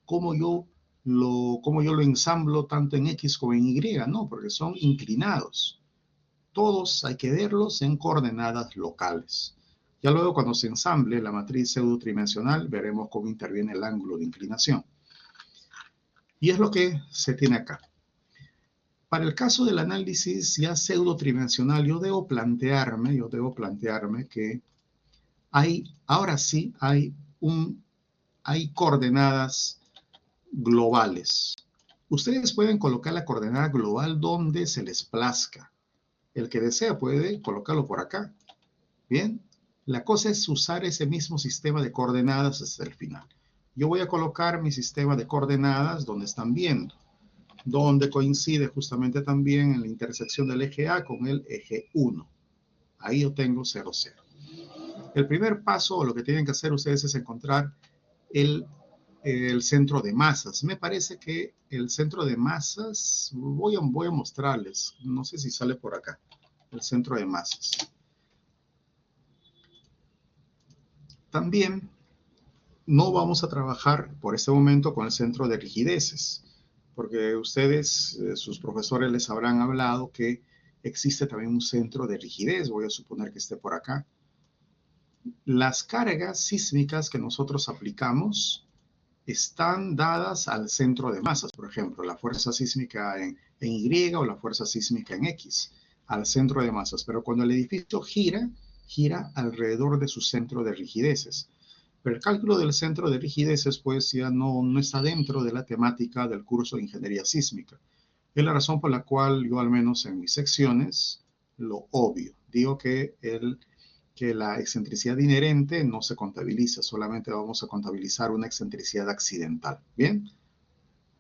cómo yo lo ensamblo tanto en X como en Y, no, porque son inclinados. Todos hay que verlos en coordenadas locales. Ya luego cuando se ensamble la matriz pseudo-tridimensional veremos cómo interviene el ángulo de inclinación. Y es lo que se tiene acá. Para el caso del análisis ya pseudo-tridimensional, yo debo plantearme que ahora sí hay coordenadas globales. Ustedes pueden colocar la coordenada global donde se les plazca. El que desea puede colocarlo por acá. Bien, la cosa es usar ese mismo sistema de coordenadas hasta el final. Yo voy a colocar mi sistema de coordenadas donde están viendo, donde coincide justamente también en la intersección del eje A con el eje 1. Ahí yo tengo 0, 0. El primer paso, o lo que tienen que hacer ustedes es encontrar el centro de masas. Me parece que el centro de masas, voy a mostrarles, no sé si sale por acá, el centro de masas. También no vamos a trabajar por este momento con el centro de rigideces, porque ustedes, sus profesores les habrán hablado que existe también un centro de rigidez, voy a suponer que esté por acá. Las cargas sísmicas que nosotros aplicamos están dadas al centro de masas, por ejemplo, la fuerza sísmica en Y o la fuerza sísmica en X, al centro de masas. Pero cuando el edificio gira alrededor de su centro de rigideces. Pero el cálculo del centro de rigideces, pues, ya no está dentro de la temática del curso de ingeniería sísmica. Es la razón por la cual yo, al menos en mis secciones, lo obvio. Digo que la excentricidad inherente no se contabiliza, solamente vamos a contabilizar una excentricidad accidental. ¿Bien?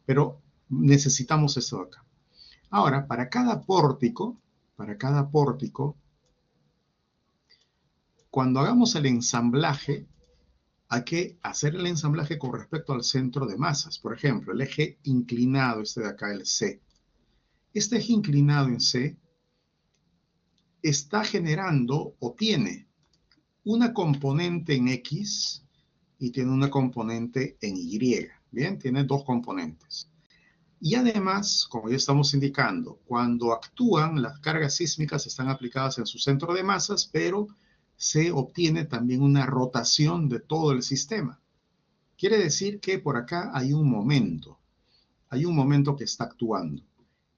Pero necesitamos esto de acá. Ahora, para cada pórtico, cuando hagamos el ensamblaje, hay que hacer el ensamblaje con respecto al centro de masas. Por ejemplo, el eje inclinado, este de acá, el C. Este eje inclinado en C está generando o tiene una componente en X y tiene una componente en Y. Bien, tiene dos componentes. Y además, como ya estamos indicando, cuando actúan, las cargas sísmicas están aplicadas en su centro de masas, pero se obtiene también una rotación de todo el sistema. Quiere decir que por acá hay un momento que está actuando.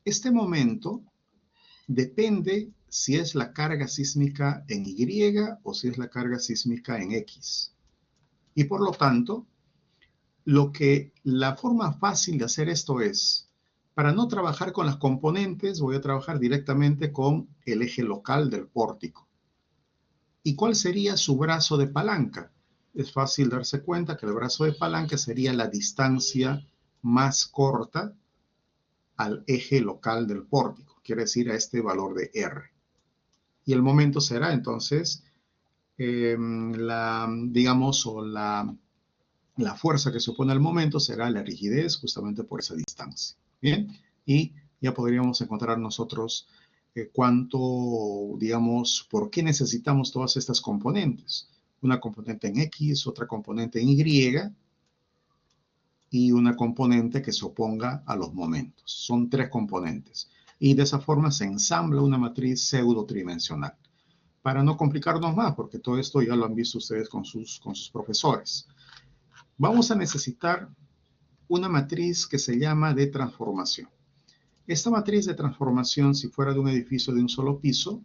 Este momento depende si es la carga sísmica en Y o si es la carga sísmica en X. Y por lo tanto, la forma fácil de hacer esto es, para no trabajar con las componentes, voy a trabajar directamente con el eje local del pórtico. ¿Y cuál sería su brazo de palanca? Es fácil darse cuenta que el brazo de palanca sería la distancia más corta al eje local del pórtico, quiere decir a este valor de R. Y el momento será entonces la fuerza que se opone al momento será la rigidez justamente por esa distancia. Bien, y ya podríamos encontrar nosotros por qué necesitamos todas estas componentes. Una componente en X, otra componente en Y y una componente que se oponga a los momentos. Son tres componentes. Y de esa forma se ensambla una matriz pseudo-tridimensional. Para no complicarnos más, porque todo esto ya lo han visto ustedes con sus profesores. Vamos a necesitar una matriz que se llama de transformación. Esta matriz de transformación, si fuera de un edificio de un solo piso,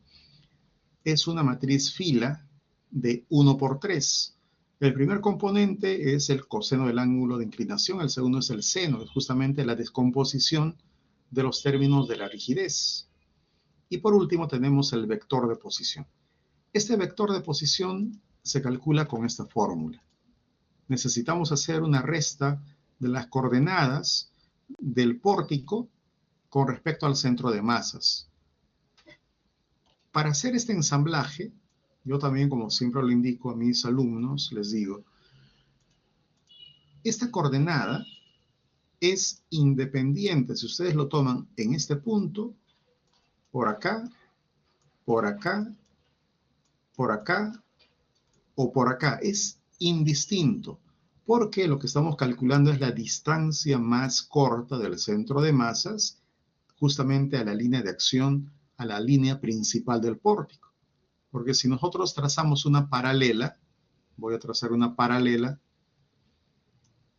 es una matriz fila de 1 por 3. El primer componente es el coseno del ángulo de inclinación, el segundo es el seno, es justamente la descomposición de los términos de la rigidez. Y por último tenemos el vector de posición. Este vector de posición se calcula con esta fórmula. Necesitamos hacer una resta de las coordenadas del pórtico con respecto al centro de masas. Para hacer este ensamblaje, yo también, como siempre lo indico a mis alumnos, les digo, esta coordenada es independiente si ustedes lo toman en este punto, por acá, por acá, por acá o por acá. Es indistinto, porque lo que estamos calculando es la distancia más corta del centro de masas justamente a la línea de acción, a la línea principal del pórtico. Porque si nosotros trazamos una paralela, voy a trazar una paralela,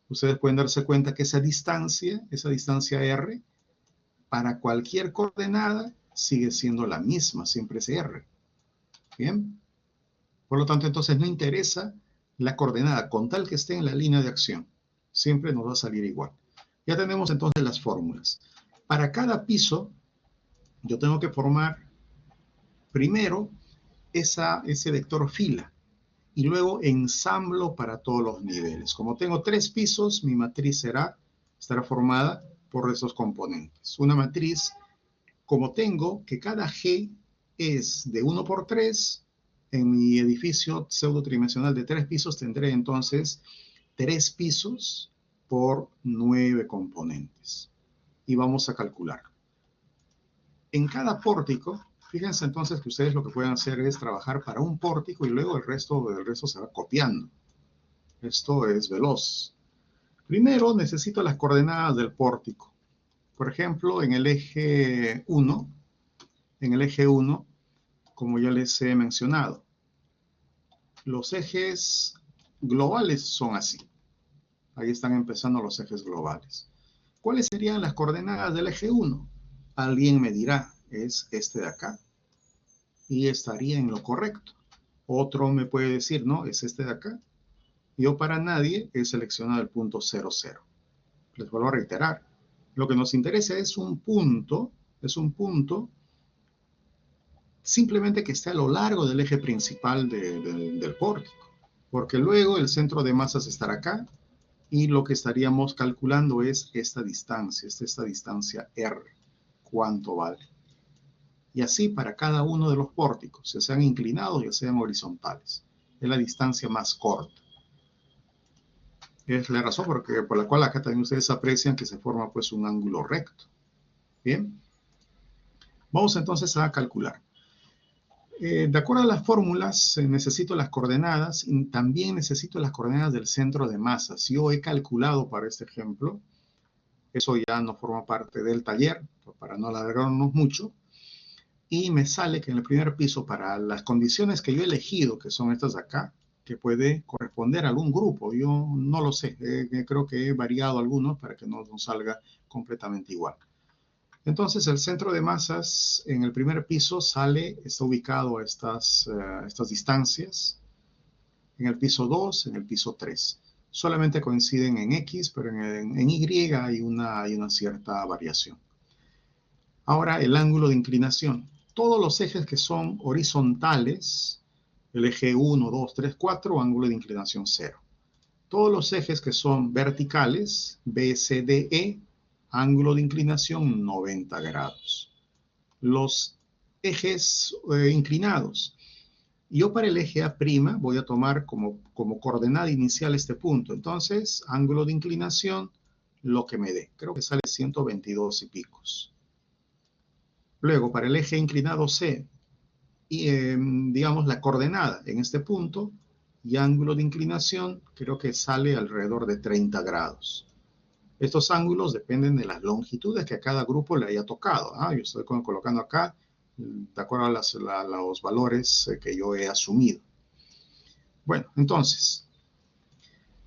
ustedes pueden darse cuenta que esa distancia R, para cualquier coordenada sigue siendo la misma, siempre es R. ¿Bien? Por lo tanto, entonces no interesa la coordenada, con tal que esté en la línea de acción. Siempre nos va a salir igual. Ya tenemos entonces las fórmulas. Para cada piso, yo tengo que formar primero ese vector fila y luego ensamblo para todos los niveles. Como tengo 3 pisos, mi matriz estará formada por esos componentes. Una matriz, como tengo que cada G es de 1 por 3, en mi edificio pseudo tridimensional de 3 pisos tendré entonces 3 pisos por 9 componentes. Y vamos a calcular. En cada pórtico, fíjense entonces que ustedes lo que pueden hacer es trabajar para un pórtico y luego el resto se va copiando. Esto es veloz. Primero necesito las coordenadas del pórtico. Por ejemplo, en el eje 1, como ya les he mencionado, los ejes globales son así. Ahí están empezando los ejes globales. ¿Cuáles serían las coordenadas del eje 1? Alguien me dirá, es este de acá. Y estaría en lo correcto. Otro me puede decir, no, es este de acá. Yo para nadie he seleccionado el punto 0, 0. Les vuelvo a reiterar. Lo que nos interesa es un punto simplemente que esté a lo largo del eje principal del pórtico. Porque luego el centro de masas estará acá y lo que estaríamos calculando es esta distancia R. ¿Cuánto vale? Y así para cada uno de los pórticos, ya sean inclinados, ya sean horizontales. Es la distancia más corta. Es la razón por la cual acá también ustedes aprecian que se forma pues un ángulo recto. Bien, vamos entonces a calcular. De acuerdo a las fórmulas, necesito las coordenadas y también necesito las coordenadas del centro de masas. Yo he calculado para este ejemplo, eso ya no forma parte del taller, para no alargarnos mucho, y me sale que en el primer piso, para las condiciones que yo he elegido, que son estas de acá, que puede corresponder a algún grupo, yo no lo sé, creo que he variado algunos para que no nos salga completamente igual. Entonces el centro de masas en el primer piso está ubicado a estas distancias, en el piso 2, en el piso 3. Solamente coinciden en X, pero en Y hay una cierta variación. Ahora el ángulo de inclinación. Todos los ejes que son horizontales, el eje 1, 2, 3, 4, ángulo de inclinación 0. Todos los ejes que son verticales, B, C, D, E, ángulo de inclinación 90 grados. Los ejes inclinados. Yo para el eje A' voy a tomar como coordenada inicial este punto. Entonces, ángulo de inclinación, lo que me dé. Creo que sale 122 y picos. Luego, para el eje inclinado C, y, digamos la coordenada en este punto, y ángulo de inclinación, creo que sale alrededor de 30 grados. Estos ángulos dependen de las longitudes que a cada grupo le haya tocado. Yo estoy colocando acá de acuerdo a los valores que yo he asumido. Bueno, entonces,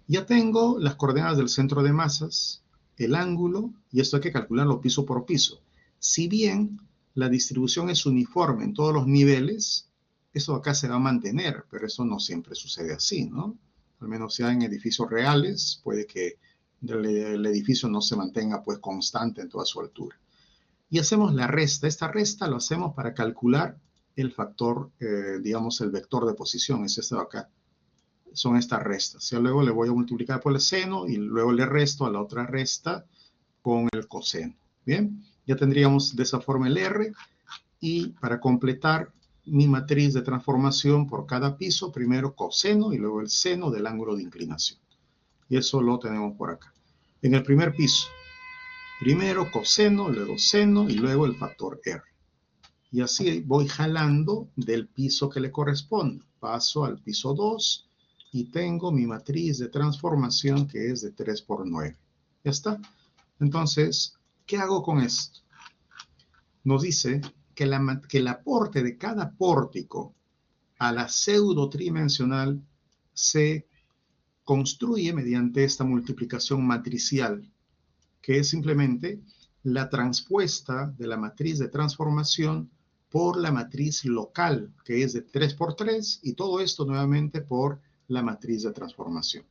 ya tengo las coordenadas del centro de masas, el ángulo, y esto hay que calcularlo piso por piso. Si bien la distribución es uniforme en todos los niveles, eso acá se va a mantener, pero eso no siempre sucede así, ¿no? Al menos sea en edificios reales, puede que el edificio no se mantenga pues constante en toda su altura. Y hacemos la resta. Esta resta lo hacemos para calcular el factor, digamos, el vector de posición, es este de acá. Son estas restas. Y luego le voy a multiplicar por el seno y luego le resto a la otra resta con el coseno. Bien, ya tendríamos de esa forma el R. Y para completar mi matriz de transformación por cada piso, primero coseno y luego el seno del ángulo de inclinación. Y eso lo tenemos por acá. En el primer piso, primero coseno, luego seno y luego el factor R. Y así voy jalando del piso que le corresponde. Paso al piso 2 y tengo mi matriz de transformación que es de 3 por 9. Ya está. Entonces, ¿qué hago con esto? Nos dice que el aporte de cada pórtico a la pseudo tridimensional se construye mediante esta multiplicación matricial, que es simplemente la transpuesta de la matriz de transformación por la matriz local, que es de 3 por 3, y todo esto nuevamente por la matriz de transformación.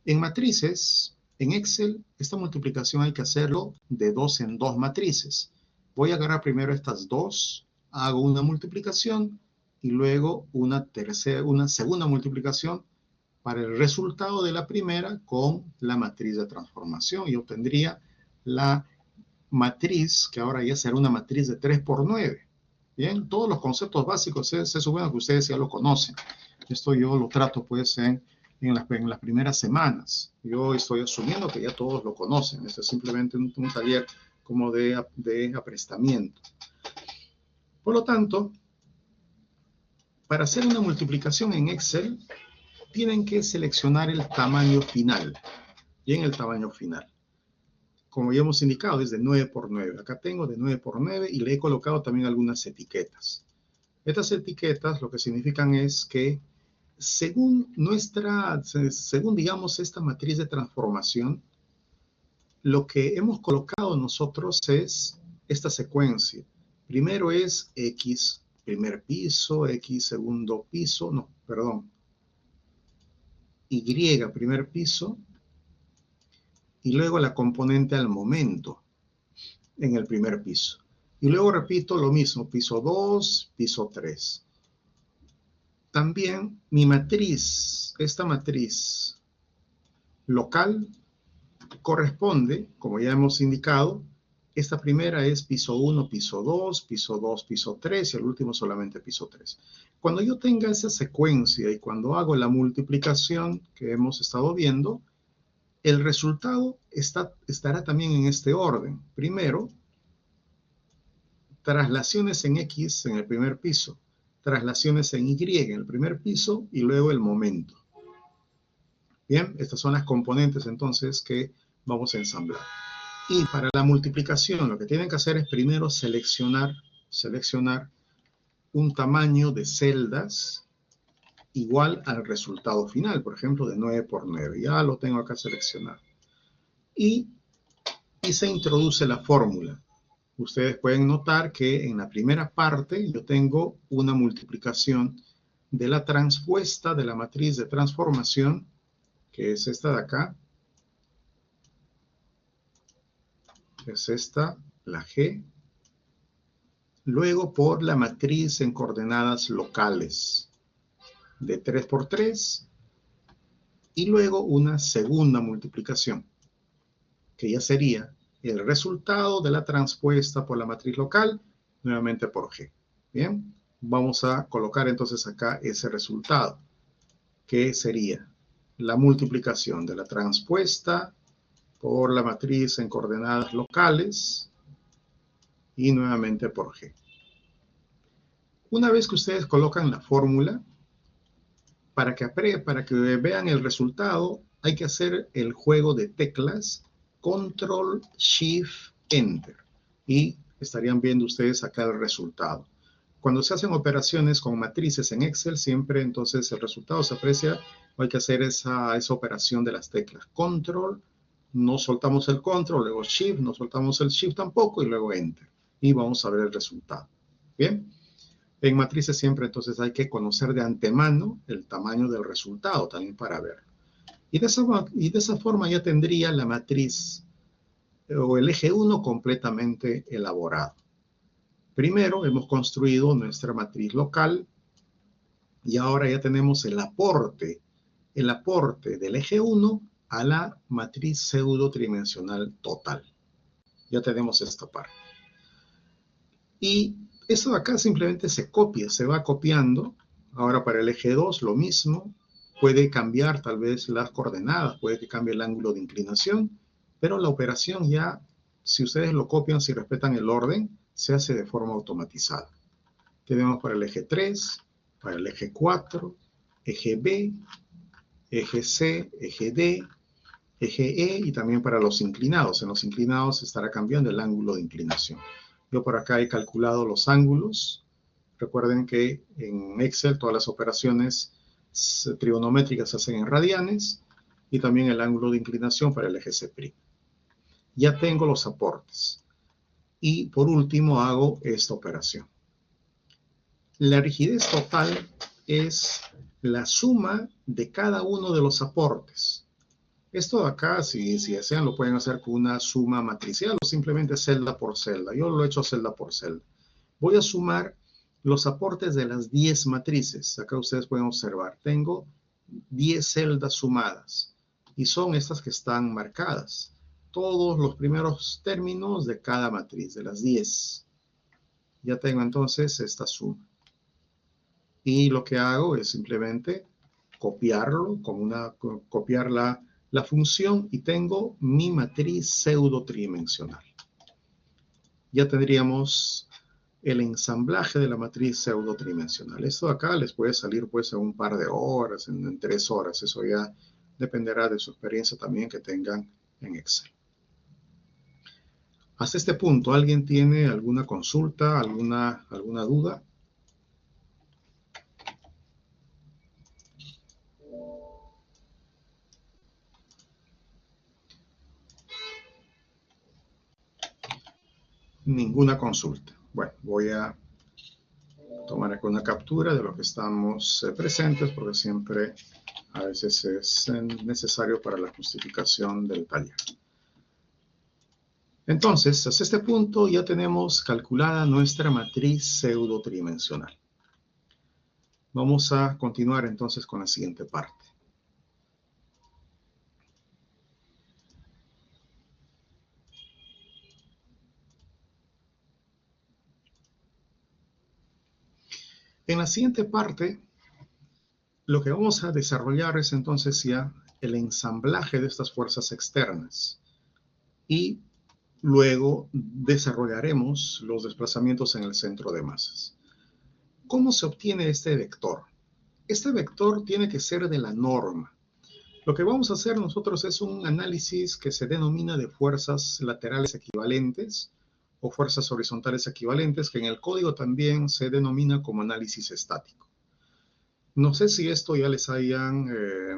En matrices, en Excel, esta multiplicación hay que hacerlo de 2 en 2 matrices. Voy a agarrar primero estas dos, hago una multiplicación y luego una segunda multiplicación para el resultado de la primera con la matriz de transformación y obtendría la matriz, que ahora ya será una matriz de 3 por 9. Bien, todos los conceptos básicos se supone que ustedes ya lo conocen. Esto yo lo trato pues en las primeras semanas. Yo estoy asumiendo que ya todos lo conocen. Este es simplemente un taller como de aprestamiento. Por lo tanto, para hacer una multiplicación en Excel, tienen que seleccionar el tamaño final. Bien, el tamaño final. Como ya hemos indicado, es de 9 por 9. Acá tengo de 9 por 9 y le he colocado también algunas etiquetas. Estas etiquetas lo que significan es que según digamos esta matriz de transformación, lo que hemos colocado nosotros es esta secuencia. Primero es X primer piso, X segundo piso, no, perdón. Y primer piso, y luego la componente al momento en el primer piso. Y luego repito lo mismo, piso 2, piso 3. También mi matriz, esta matriz local, corresponde, como ya hemos indicado, esta primera es piso 1, piso 2, piso 2, piso 3 y el último solamente piso 3. Cuando yo tenga esa secuencia y cuando hago la multiplicación que hemos estado viendo, el resultado estará también en este orden. Primero, traslaciones en X en el primer piso, traslaciones en Y en el primer piso y luego el momento. Bien, estas son las componentes entonces que vamos a ensamblar. Y para la multiplicación lo que tienen que hacer es primero seleccionar un tamaño de celdas igual al resultado final, por ejemplo de 9 por 9. Ya lo tengo acá seleccionado. Y se introduce la fórmula. Ustedes pueden notar que en la primera parte yo tengo una multiplicación de la transpuesta de la matriz de transformación, que es esta de acá, es esta, la G, luego por la matriz en coordenadas locales de 3 por 3 y luego una segunda multiplicación, que ya sería el resultado de la transpuesta por la matriz local nuevamente por G. Bien, vamos a colocar entonces acá ese resultado, que sería la multiplicación de la transpuesta por la matriz en coordenadas locales y nuevamente por G. Una vez que ustedes colocan la fórmula, para que vean el resultado, hay que hacer el juego de teclas Control, Shift, Enter. Y estarían viendo ustedes acá el resultado. Cuando se hacen operaciones con matrices en Excel, siempre entonces el resultado se aprecia. Hay que hacer esa operación de las teclas. Control, no soltamos el Control, luego Shift, no soltamos el Shift tampoco, y luego Enter. Y vamos a ver el resultado. Bien. En matrices siempre entonces hay que conocer de antemano el tamaño del resultado también para ver. Y de esa forma ya tendría la matriz o el eje 1 completamente elaborado. Primero hemos construido nuestra matriz local y ahora ya tenemos el aporte del eje 1 a la matriz pseudo tridimensional total. Ya tenemos esta parte. Y eso de acá simplemente se copia, se va copiando. Ahora para el eje 2 lo mismo. Puede cambiar tal vez las coordenadas, puede que cambie el ángulo de inclinación, pero la operación ya, si ustedes lo copian, si respetan el orden, se hace de forma automatizada. Tenemos para el eje 3, para el eje 4, eje B, eje C, eje D, eje E y también para los inclinados. En los inclinados estará cambiando el ángulo de inclinación. Yo por acá he calculado los ángulos. Recuerden que en Excel todas las operaciones trigonométricas se hacen en radianes y también el ángulo de inclinación para el eje C'. Ya tengo los aportes. Y por último hago esta operación. La rigidez total es la suma de cada uno de los aportes. Esto de acá, si desean, lo pueden hacer con una suma matricial o simplemente celda por celda. Yo lo he hecho celda por celda. Voy a sumar los aportes de las 10 matrices. Acá ustedes pueden observar. Tengo 10 celdas sumadas y son estas que están marcadas. Todos los primeros términos de cada matriz, de las 10. Ya tengo entonces esta suma. Y lo que hago es simplemente copiarlo, copiar la función y tengo mi matriz pseudo tridimensional. Ya tendríamos el ensamblaje de la matriz pseudo tridimensional. Esto de acá les puede salir pues en un par de horas, en 3 horas. Eso ya dependerá de su experiencia también que tengan en Excel. Hasta este punto, ¿alguien tiene alguna consulta, alguna duda? Ninguna consulta. Bueno, voy a tomar aquí una captura de lo que estamos presentes porque siempre a veces es necesario para la justificación del taller. Entonces, hasta este punto ya tenemos calculada nuestra matriz pseudo tridimensional. Vamos a continuar entonces con la siguiente parte. En la siguiente parte, lo que vamos a desarrollar es entonces ya el ensamblaje de estas fuerzas externas y luego desarrollaremos los desplazamientos en el centro de masas. ¿Cómo se obtiene este vector? Este vector tiene que ser de la norma. Lo que vamos a hacer nosotros es un análisis que se denomina de fuerzas laterales equivalentes o fuerzas horizontales equivalentes, que en el código también se denomina como análisis estático. No sé si esto ya les hayan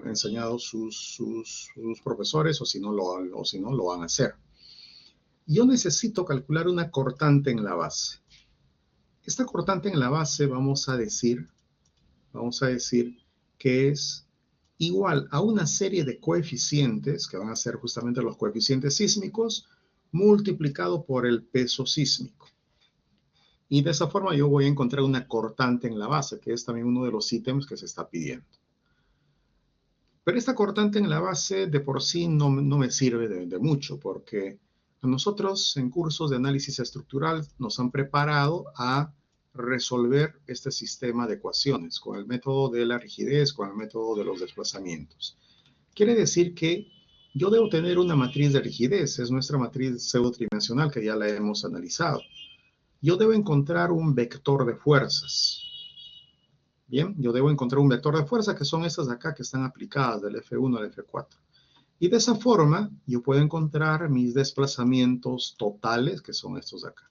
enseñado sus profesores o si no lo van a hacer. Yo necesito calcular una cortante en la base. Esta cortante en la base vamos a decir que es igual a una serie de coeficientes, que van a ser justamente los coeficientes sísmicos, multiplicado por el peso sísmico. Y de esa forma yo voy a encontrar una cortante en la base, que es también uno de los ítems que se está pidiendo. Pero esta cortante en la base de por sí no me sirve de mucho, porque a nosotros en cursos de análisis estructural nos han preparado a resolver este sistema de ecuaciones con el método de la rigidez, con el método de los desplazamientos. Quiere decir que yo debo tener una matriz de rigidez, es nuestra matriz pseudotridimensional que ya la hemos analizado. Yo debo encontrar un vector de fuerzas. Bien, yo debo encontrar un vector de fuerza que son estas de acá que están aplicadas del F1 al F4. Y de esa forma yo puedo encontrar mis desplazamientos totales, que son estos de acá.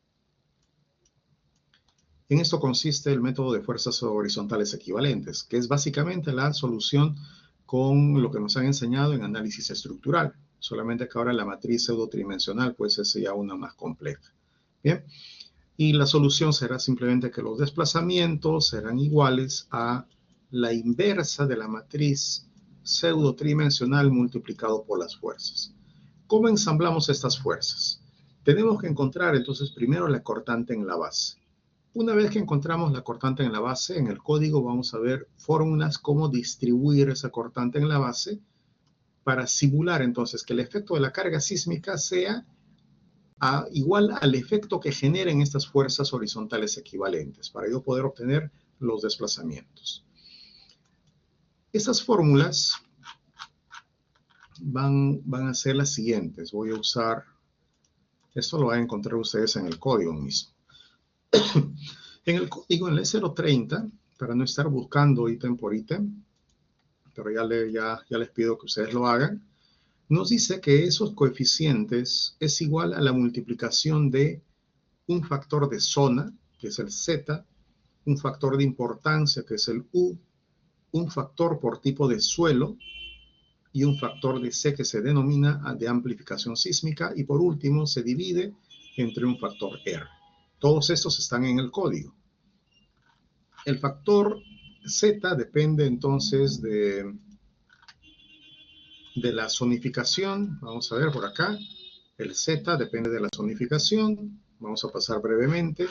En esto consiste el método de fuerzas horizontales equivalentes, que es básicamente la solución con lo que nos han enseñado en análisis estructural. Solamente que ahora la matriz pseudotridimensional pues es ya una más compleja. Bien. Y la solución será simplemente que los desplazamientos serán iguales a la inversa de la matriz pseudotridimensional multiplicado por las fuerzas. ¿Cómo ensamblamos estas fuerzas? Tenemos que encontrar entonces primero la cortante en la base. Una vez que encontramos la cortante en la base, en el código vamos a ver fórmulas cómo distribuir esa cortante en la base para simular entonces que el efecto de la carga sísmica sea igual al efecto que generen estas fuerzas horizontales equivalentes, para yo poder obtener los desplazamientos. Estas fórmulas van a ser las siguientes. Voy a usar, esto lo van a encontrar ustedes en el código mismo. En el código, en el E030, para no estar buscando ítem por ítem, pero ya les pido que ustedes lo hagan, nos dice que esos coeficientes es igual a la multiplicación de un factor de zona, que es el Z, un factor de importancia, que es el U, un factor por tipo de suelo y un factor de C que se denomina de amplificación sísmica y por último se divide entre un factor R. Todos estos están en el código. El factor Z depende entonces de la zonificación. Vamos a ver por acá. El Z depende de la zonificación. Vamos a pasar brevemente.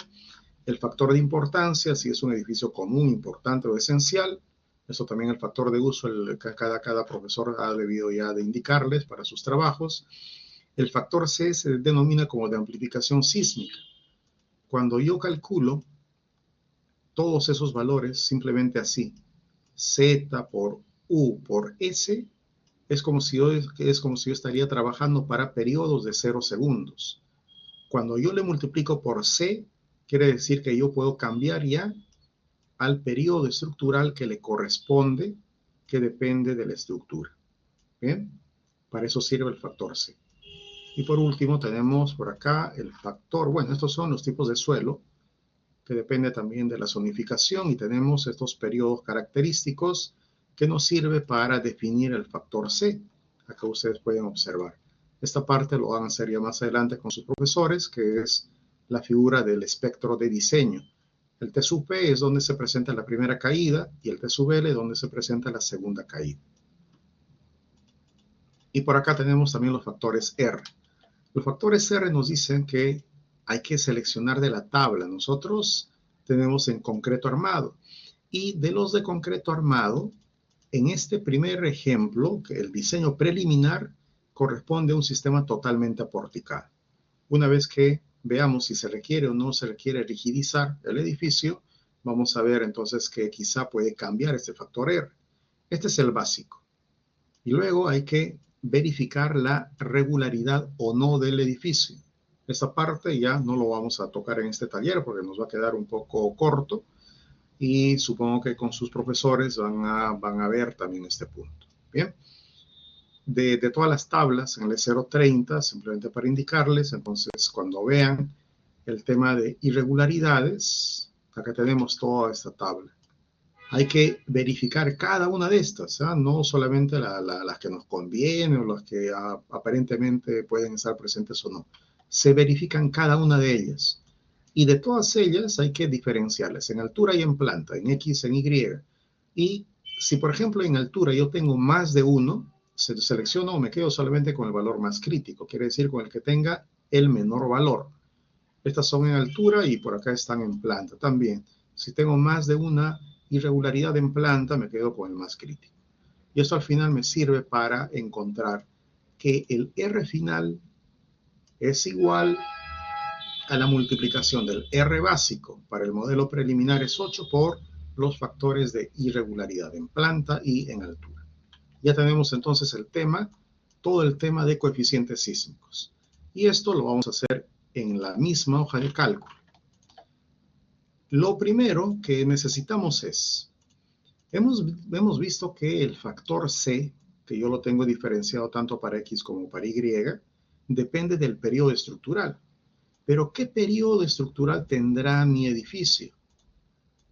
El factor de importancia, si es un edificio común, importante o esencial. Eso también el factor de uso, cada profesor ha debido ya de indicarles para sus trabajos. El factor C se denomina como de amplificación sísmica. Cuando yo calculo todos esos valores simplemente así, Z por U por S, es como si yo estaría trabajando para periodos de 0 segundos. Cuando yo le multiplico por C, quiere decir que yo puedo cambiar ya al periodo estructural que le corresponde, que depende de la estructura. ¿Bien? Para eso sirve el factor C. Y por último tenemos por acá el factor, bueno, estos son los tipos de suelo, que depende también de la zonificación, y tenemos estos periodos característicos que nos sirve para definir el factor C. Acá ustedes pueden observar. Esta parte lo van a hacer ya más adelante con sus profesores, que es la figura del espectro de diseño. El T sub P es donde se presenta la primera caída y el T sub L donde se presenta la segunda caída. Y por acá tenemos también los factores R. Los factores R nos dicen que hay que seleccionar de la tabla. Nosotros tenemos en concreto armado. Y de los de concreto armado, en este primer ejemplo, que el diseño preliminar corresponde a un sistema totalmente aporticado. Una vez que veamos si se requiere o no se requiere rigidizar el edificio, vamos a ver entonces que quizá puede cambiar este factor R. Este es el básico. Y luego hay que verificar la regularidad o no del edificio. Esta parte ya no lo vamos a tocar en este taller porque nos va a quedar un poco corto y supongo que con sus profesores van a ver también este punto. Bien, de todas las tablas en el 030, simplemente para indicarles, entonces cuando vean el tema de irregularidades, acá tenemos toda esta tabla. Hay que verificar cada una de estas, ¿eh? No solamente las que nos convienen o las que aparentemente pueden estar presentes o no. Se verifican cada una de ellas. Y de todas ellas hay que diferenciarlas en altura y en planta, en X, en Y. Y si, por ejemplo, en altura yo tengo más de uno, selecciono o me quedo solamente con el valor más crítico, quiere decir con el que tenga el menor valor. Estas son en altura y por acá están en planta también. Si tengo más de una irregularidad en planta, me quedo con el más crítico. Y esto al final me sirve para encontrar que el R final es igual a la multiplicación del R básico para el modelo preliminar es 8 por los factores de irregularidad en planta y en altura. Ya tenemos entonces el tema, todo el tema de coeficientes sísmicos. Y esto lo vamos a hacer en la misma hoja de cálculo. Lo primero que necesitamos es, hemos visto que el factor C, que yo lo tengo diferenciado tanto para X como para Y, depende del periodo estructural. Pero ¿qué periodo estructural tendrá mi edificio?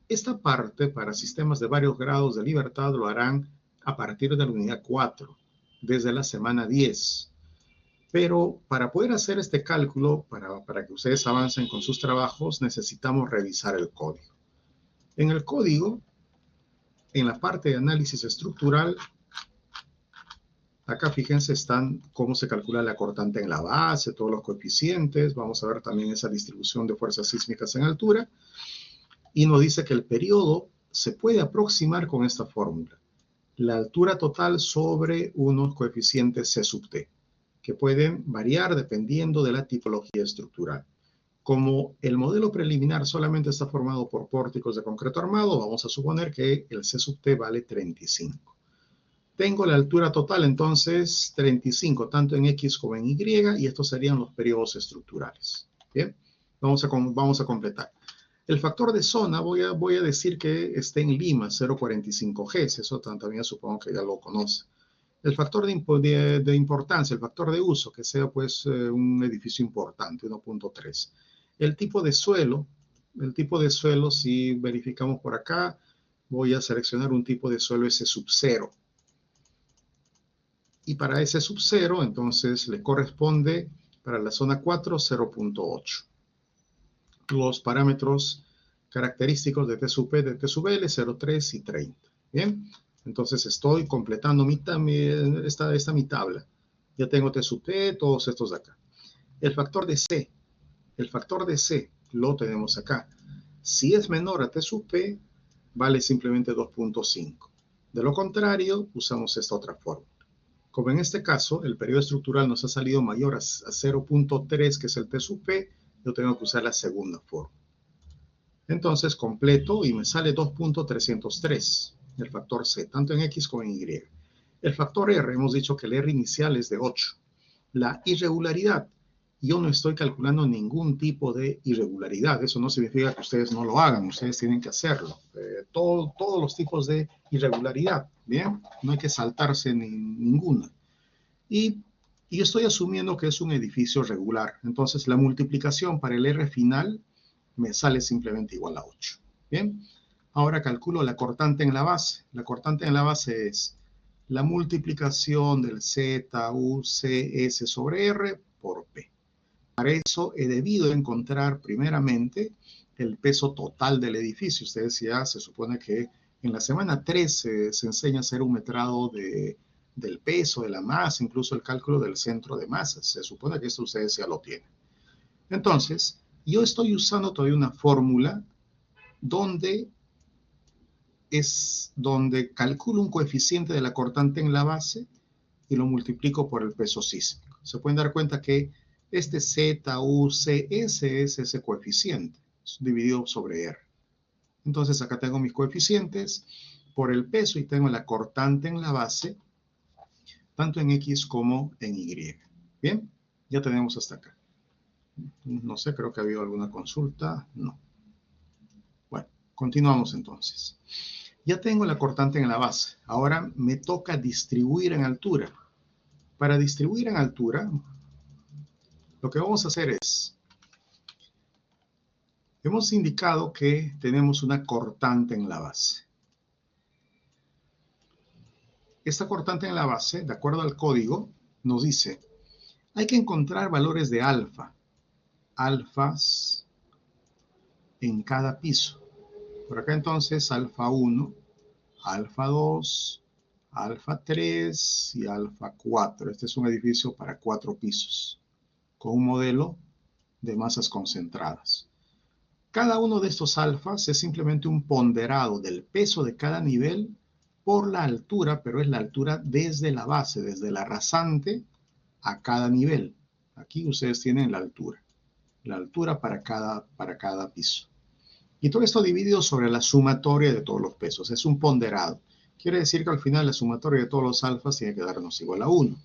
Esta parte para sistemas de varios grados de libertad lo harán a partir de la unidad 4, desde la semana 10. Pero para poder hacer este cálculo, para que ustedes avancen con sus trabajos, necesitamos revisar el código. En el código, en la parte de análisis estructural, acá fíjense están cómo se calcula la cortante en la base, todos los coeficientes. Vamos a ver también esa distribución de fuerzas sísmicas en altura. Y nos dice que el periodo se puede aproximar con esta fórmula. La altura total sobre unos coeficientes C sub T, que pueden variar dependiendo de la tipología estructural. Como el modelo preliminar solamente está formado por pórticos de concreto armado, vamos a suponer que el C sub T vale 35. Tengo la altura total, entonces, 35, tanto en X como en Y, y estos serían los periodos estructurales. Bien, vamos a completar. El factor de zona, voy a decir que esté en Lima, 0.45 G, eso también supongo que ya lo conoce. El factor de importancia, el factor de uso, que sea pues un edificio importante, 1.3. El tipo de suelo, si verificamos por acá, voy a seleccionar un tipo de suelo S sub 0. Y para ese sub 0, entonces le corresponde para la zona 4, 0.8. Los parámetros característicos de T sub P, de T sub L, 0.3 y 30. Bien, entonces estoy completando mi tabla. Ya tengo T sub T, todos estos de acá. El factor de C lo tenemos acá. Si es menor a T sub P, vale simplemente 2.5. De lo contrario, usamos esta otra fórmula. Como en este caso, el periodo estructural nos ha salido mayor a 0.3, que es el T sub P, yo tengo que usar la segunda fórmula. Entonces completo y me sale 2.303, el factor C, tanto en X como en Y. El factor R, hemos dicho que el R inicial es de 8. La irregularidad, yo no estoy calculando ningún tipo de irregularidad. Eso no significa que ustedes no lo hagan, ustedes tienen que hacerlo. Todos los tipos de irregularidad, ¿bien? No hay que saltarse ninguna. Y estoy asumiendo que es un edificio regular. Entonces la multiplicación para el R final me sale simplemente igual a 8. Bien, ahora calculo la cortante en la base. La cortante en la base es la multiplicación del ZUCS sobre R por P. Para eso he debido encontrar primeramente el peso total del edificio. Ustedes ya se supone que en la semana 3 se enseña a hacer un metrado del peso, de la masa, incluso el cálculo del centro de masas. Se supone que esto ustedes ya lo tienen. Entonces, yo estoy usando todavía una fórmula donde calculo un coeficiente de la cortante en la base y lo multiplico por el peso sísmico. Se pueden dar cuenta que este ZUCS es ese coeficiente dividido sobre R. Entonces acá tengo mis coeficientes por el peso y tengo la cortante en la base tanto en X como en Y. Bien, ya tenemos hasta acá. No sé, creo que ha habido alguna consulta. No. Bueno, continuamos entonces. Ya tengo la cortante en la base. Ahora me toca distribuir en altura. Para distribuir en altura, lo que vamos a hacer es, hemos indicado que tenemos una cortante en la base. Esta cortante en la base, de acuerdo al código, nos dice, hay que encontrar valores de alfa, alfas en cada piso. Por acá entonces, alfa 1, alfa 2, alfa 3 y alfa 4. Este es un edificio para 4 pisos, con un modelo de masas concentradas. Cada uno de estos alfas es simplemente un ponderado del peso de cada nivel por la altura, pero es la altura desde la base, desde la rasante a cada nivel. Aquí ustedes tienen la altura para cada piso. Y todo esto dividido sobre la sumatoria de todos los pesos. Es un ponderado. Quiere decir que al final la sumatoria de todos los alfas tiene que darnos igual a 1.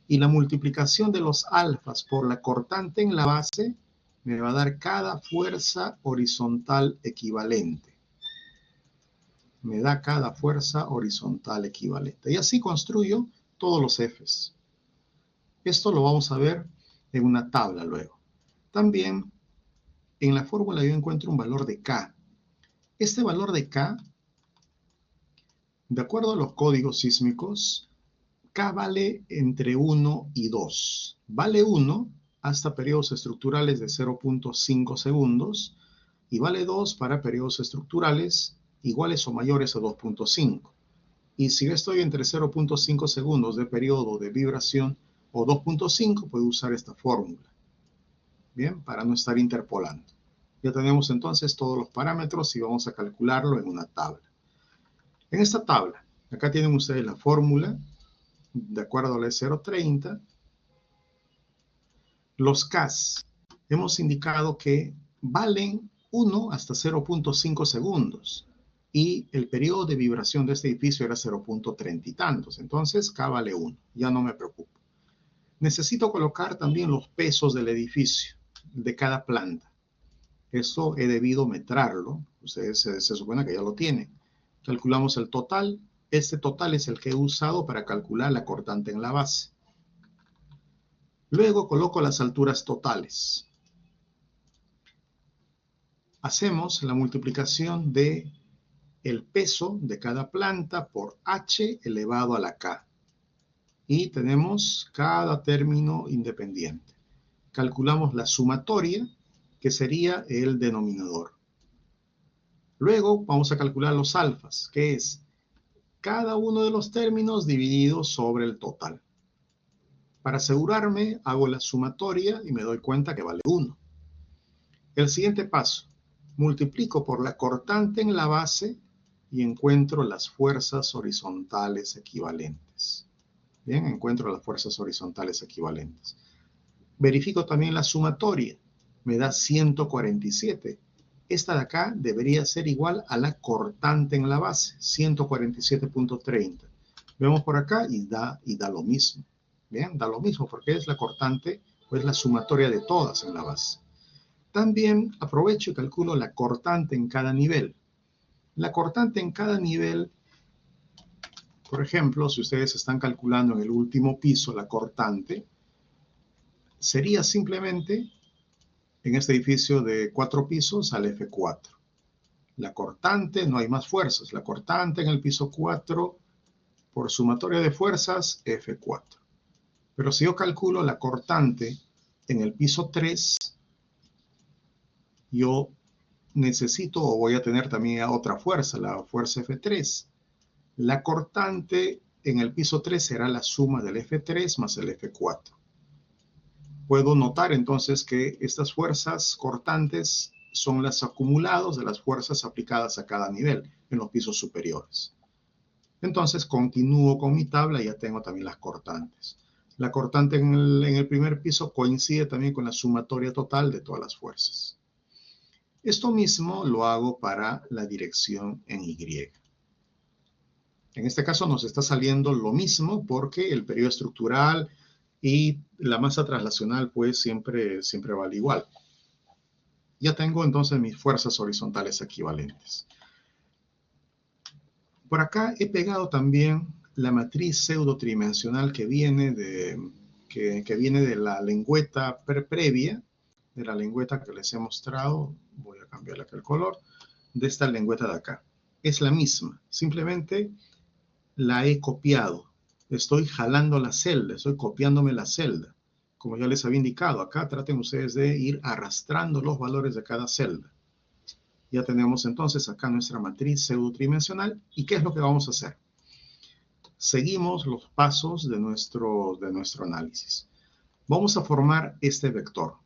Y la multiplicación de los alfas por la cortante en la base me va a dar cada fuerza horizontal equivalente. Me da cada fuerza horizontal equivalente. Y así construyo todos los Fs. Esto lo vamos a ver en una tabla luego. También en la fórmula yo encuentro un valor de K. Este valor de K, de acuerdo a los códigos sísmicos, K vale entre 1 y 2. Vale 1 hasta periodos estructurales de 0.5 segundos y vale 2 para periodos estructurales iguales o mayores a 2.5. Y si estoy entre 0.5 segundos de periodo de vibración o 2.5, puedo usar esta fórmula. Bien, para no estar interpolando. Ya tenemos entonces todos los parámetros y vamos a calcularlo en una tabla. En esta tabla, acá tienen ustedes la fórmula, de acuerdo a la E030. Los Ks, hemos indicado que valen 1 hasta 0.5 segundos. Y el periodo de vibración de este edificio era 0.30 y tantos. Entonces, K vale 1. Ya no me preocupo. Necesito colocar también los pesos del edificio, de cada planta. Esto he debido metrarlo. Ustedes se supone que ya lo tienen. Calculamos el total. Este total es el que he usado para calcular la cortante en la base. Luego coloco las alturas totales. Hacemos la multiplicación de el peso de cada planta por h elevado a la k. Y tenemos cada término independiente. Calculamos la sumatoria, que sería el denominador. Luego vamos a calcular los alfas, que es cada uno de los términos dividido sobre el total. Para asegurarme, hago la sumatoria y me doy cuenta que vale 1. El siguiente paso, multiplico por la cortante en la base y encuentro las fuerzas horizontales equivalentes. Bien, encuentro las fuerzas horizontales equivalentes. Verifico también la sumatoria. Me da 147. Esta de acá debería ser igual a la cortante en la base, 147.30. Vemos por acá y da lo mismo. Bien, da lo mismo porque es la cortante o es la sumatoria de todas en la base. También aprovecho y calculo la cortante en cada nivel. La cortante en cada nivel, por ejemplo, si ustedes están calculando en el último piso la cortante, sería simplemente en este edificio de 4 pisos al F4. La cortante, no hay más fuerzas. La cortante en el piso 4, por sumatoria de fuerzas, F4. Pero si yo calculo la cortante en el piso 3, yo necesito o voy a tener también otra fuerza, la fuerza F3. La cortante en el piso 3 será la suma del F3 más el F4. Puedo notar entonces que estas fuerzas cortantes son los acumulados de las fuerzas aplicadas a cada nivel en los pisos superiores. Entonces continúo con mi tabla y ya tengo también las cortantes. La cortante en el primer piso coincide también con la sumatoria total de todas las fuerzas. Esto mismo lo hago para la dirección en Y. En este caso nos está saliendo lo mismo porque el periodo estructural y la masa traslacional pues siempre vale igual. Ya tengo entonces mis fuerzas horizontales equivalentes. Por acá he pegado también la matriz pseudotridimensional que viene de la lengüeta previa, de la lengüeta que les he mostrado. Voy a cambiarle acá el color, de esta lengüeta de acá. Es la misma, simplemente la he copiado. Estoy jalando la celda, estoy copiándome la celda. Como ya les había indicado, acá traten ustedes de ir arrastrando los valores de cada celda. Ya tenemos entonces acá nuestra matriz pseudotridimensional. ¿Y qué es lo que vamos a hacer? Seguimos los pasos de nuestro análisis. Vamos a formar este vector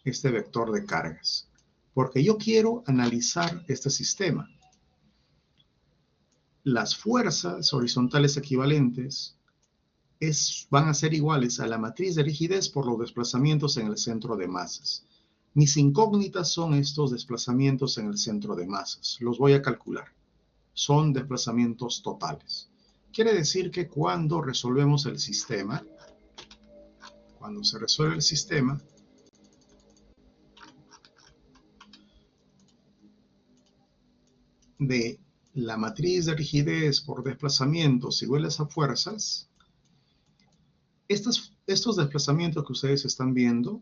de cargas, porque yo quiero analizar este sistema. Las fuerzas horizontales equivalentes van a ser iguales a la matriz de rigidez por los desplazamientos en el centro de masas. Mis incógnitas son estos desplazamientos en el centro de masas. Los voy a calcular. Son desplazamientos totales. Quiere decir que cuando resolvemos el sistema, cuando se resuelve el sistema, de la matriz de rigidez por desplazamientos iguales a fuerzas, estos desplazamientos que ustedes están viendo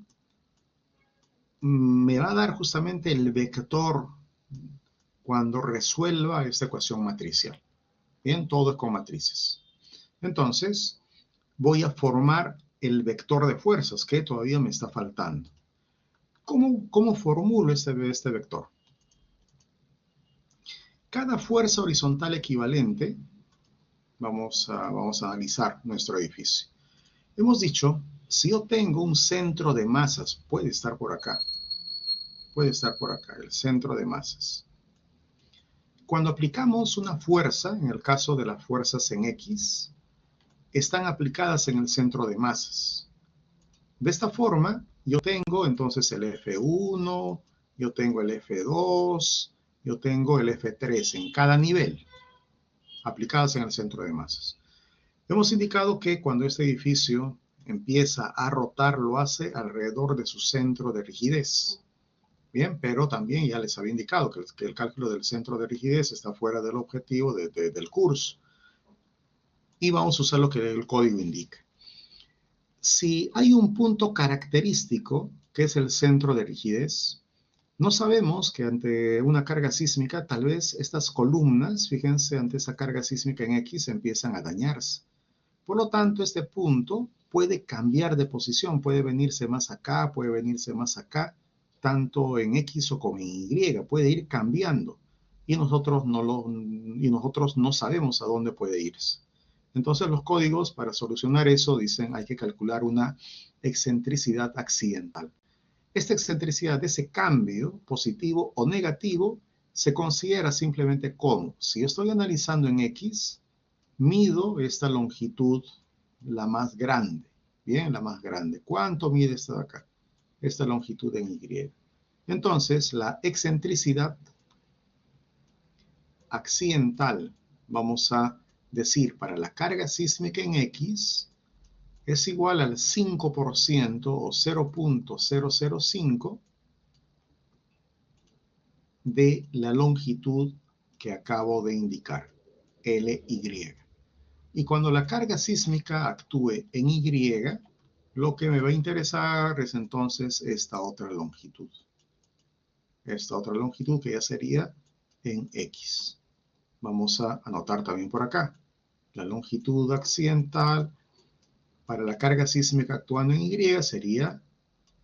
me va a dar justamente el vector cuando resuelva esta ecuación matricial. Bien, todo es con matrices. Entonces, voy a formar el vector de fuerzas, que todavía me está faltando. ¿Cómo formulo este vector? Cada fuerza horizontal equivalente, vamos a analizar nuestro edificio. Hemos dicho, si yo tengo un centro de masas, puede estar por acá, el centro de masas. Cuando aplicamos una fuerza, en el caso de las fuerzas en X, están aplicadas en el centro de masas. De esta forma, yo tengo entonces el F1, yo tengo el F2, yo tengo el F3 en cada nivel, aplicadas en el centro de masas. Hemos indicado que cuando este edificio empieza a rotar, lo hace alrededor de su centro de rigidez. Bien, pero también ya les había indicado que el cálculo del centro de rigidez está fuera del objetivo del curso. Y vamos a usar lo que el código indica. Si hay un punto característico, que es el centro de rigidez, no sabemos que ante una carga sísmica, tal vez estas columnas, fíjense, ante esa carga sísmica en X, empiezan a dañarse. Por lo tanto, este punto puede cambiar de posición, puede venirse más acá, puede venirse más acá, tanto en X o como en Y, puede ir cambiando. Y nosotros no sabemos a dónde puede irse. Entonces los códigos para solucionar eso dicen hay que calcular una excentricidad accidental. Esta excentricidad de ese cambio, positivo o negativo, se considera simplemente como, si yo estoy analizando en X, mido esta longitud, la más grande. Bien, la más grande. ¿Cuánto mide esta de acá? Esta longitud en Y. Entonces, la excentricidad accidental, vamos a decir, para la carga sísmica en X, es igual al 5% o 0.005 de la longitud que acabo de indicar, LY. Y cuando la carga sísmica actúe en Y, lo que me va a interesar es entonces esta otra longitud. Esta otra longitud que ya sería en X. Vamos a anotar también por acá. La longitud accidental para la carga sísmica actuando en Y sería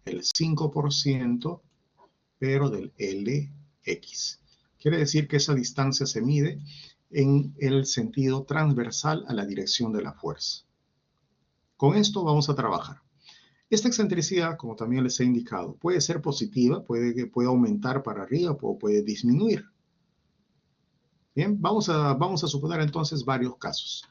el 5%, pero del LX. Quiere decir que esa distancia se mide en el sentido transversal a la dirección de la fuerza. Con esto vamos a trabajar. Esta excentricidad, como también les he indicado, puede ser positiva, puede aumentar para arriba o puede disminuir. Bien, vamos a suponer entonces varios casos.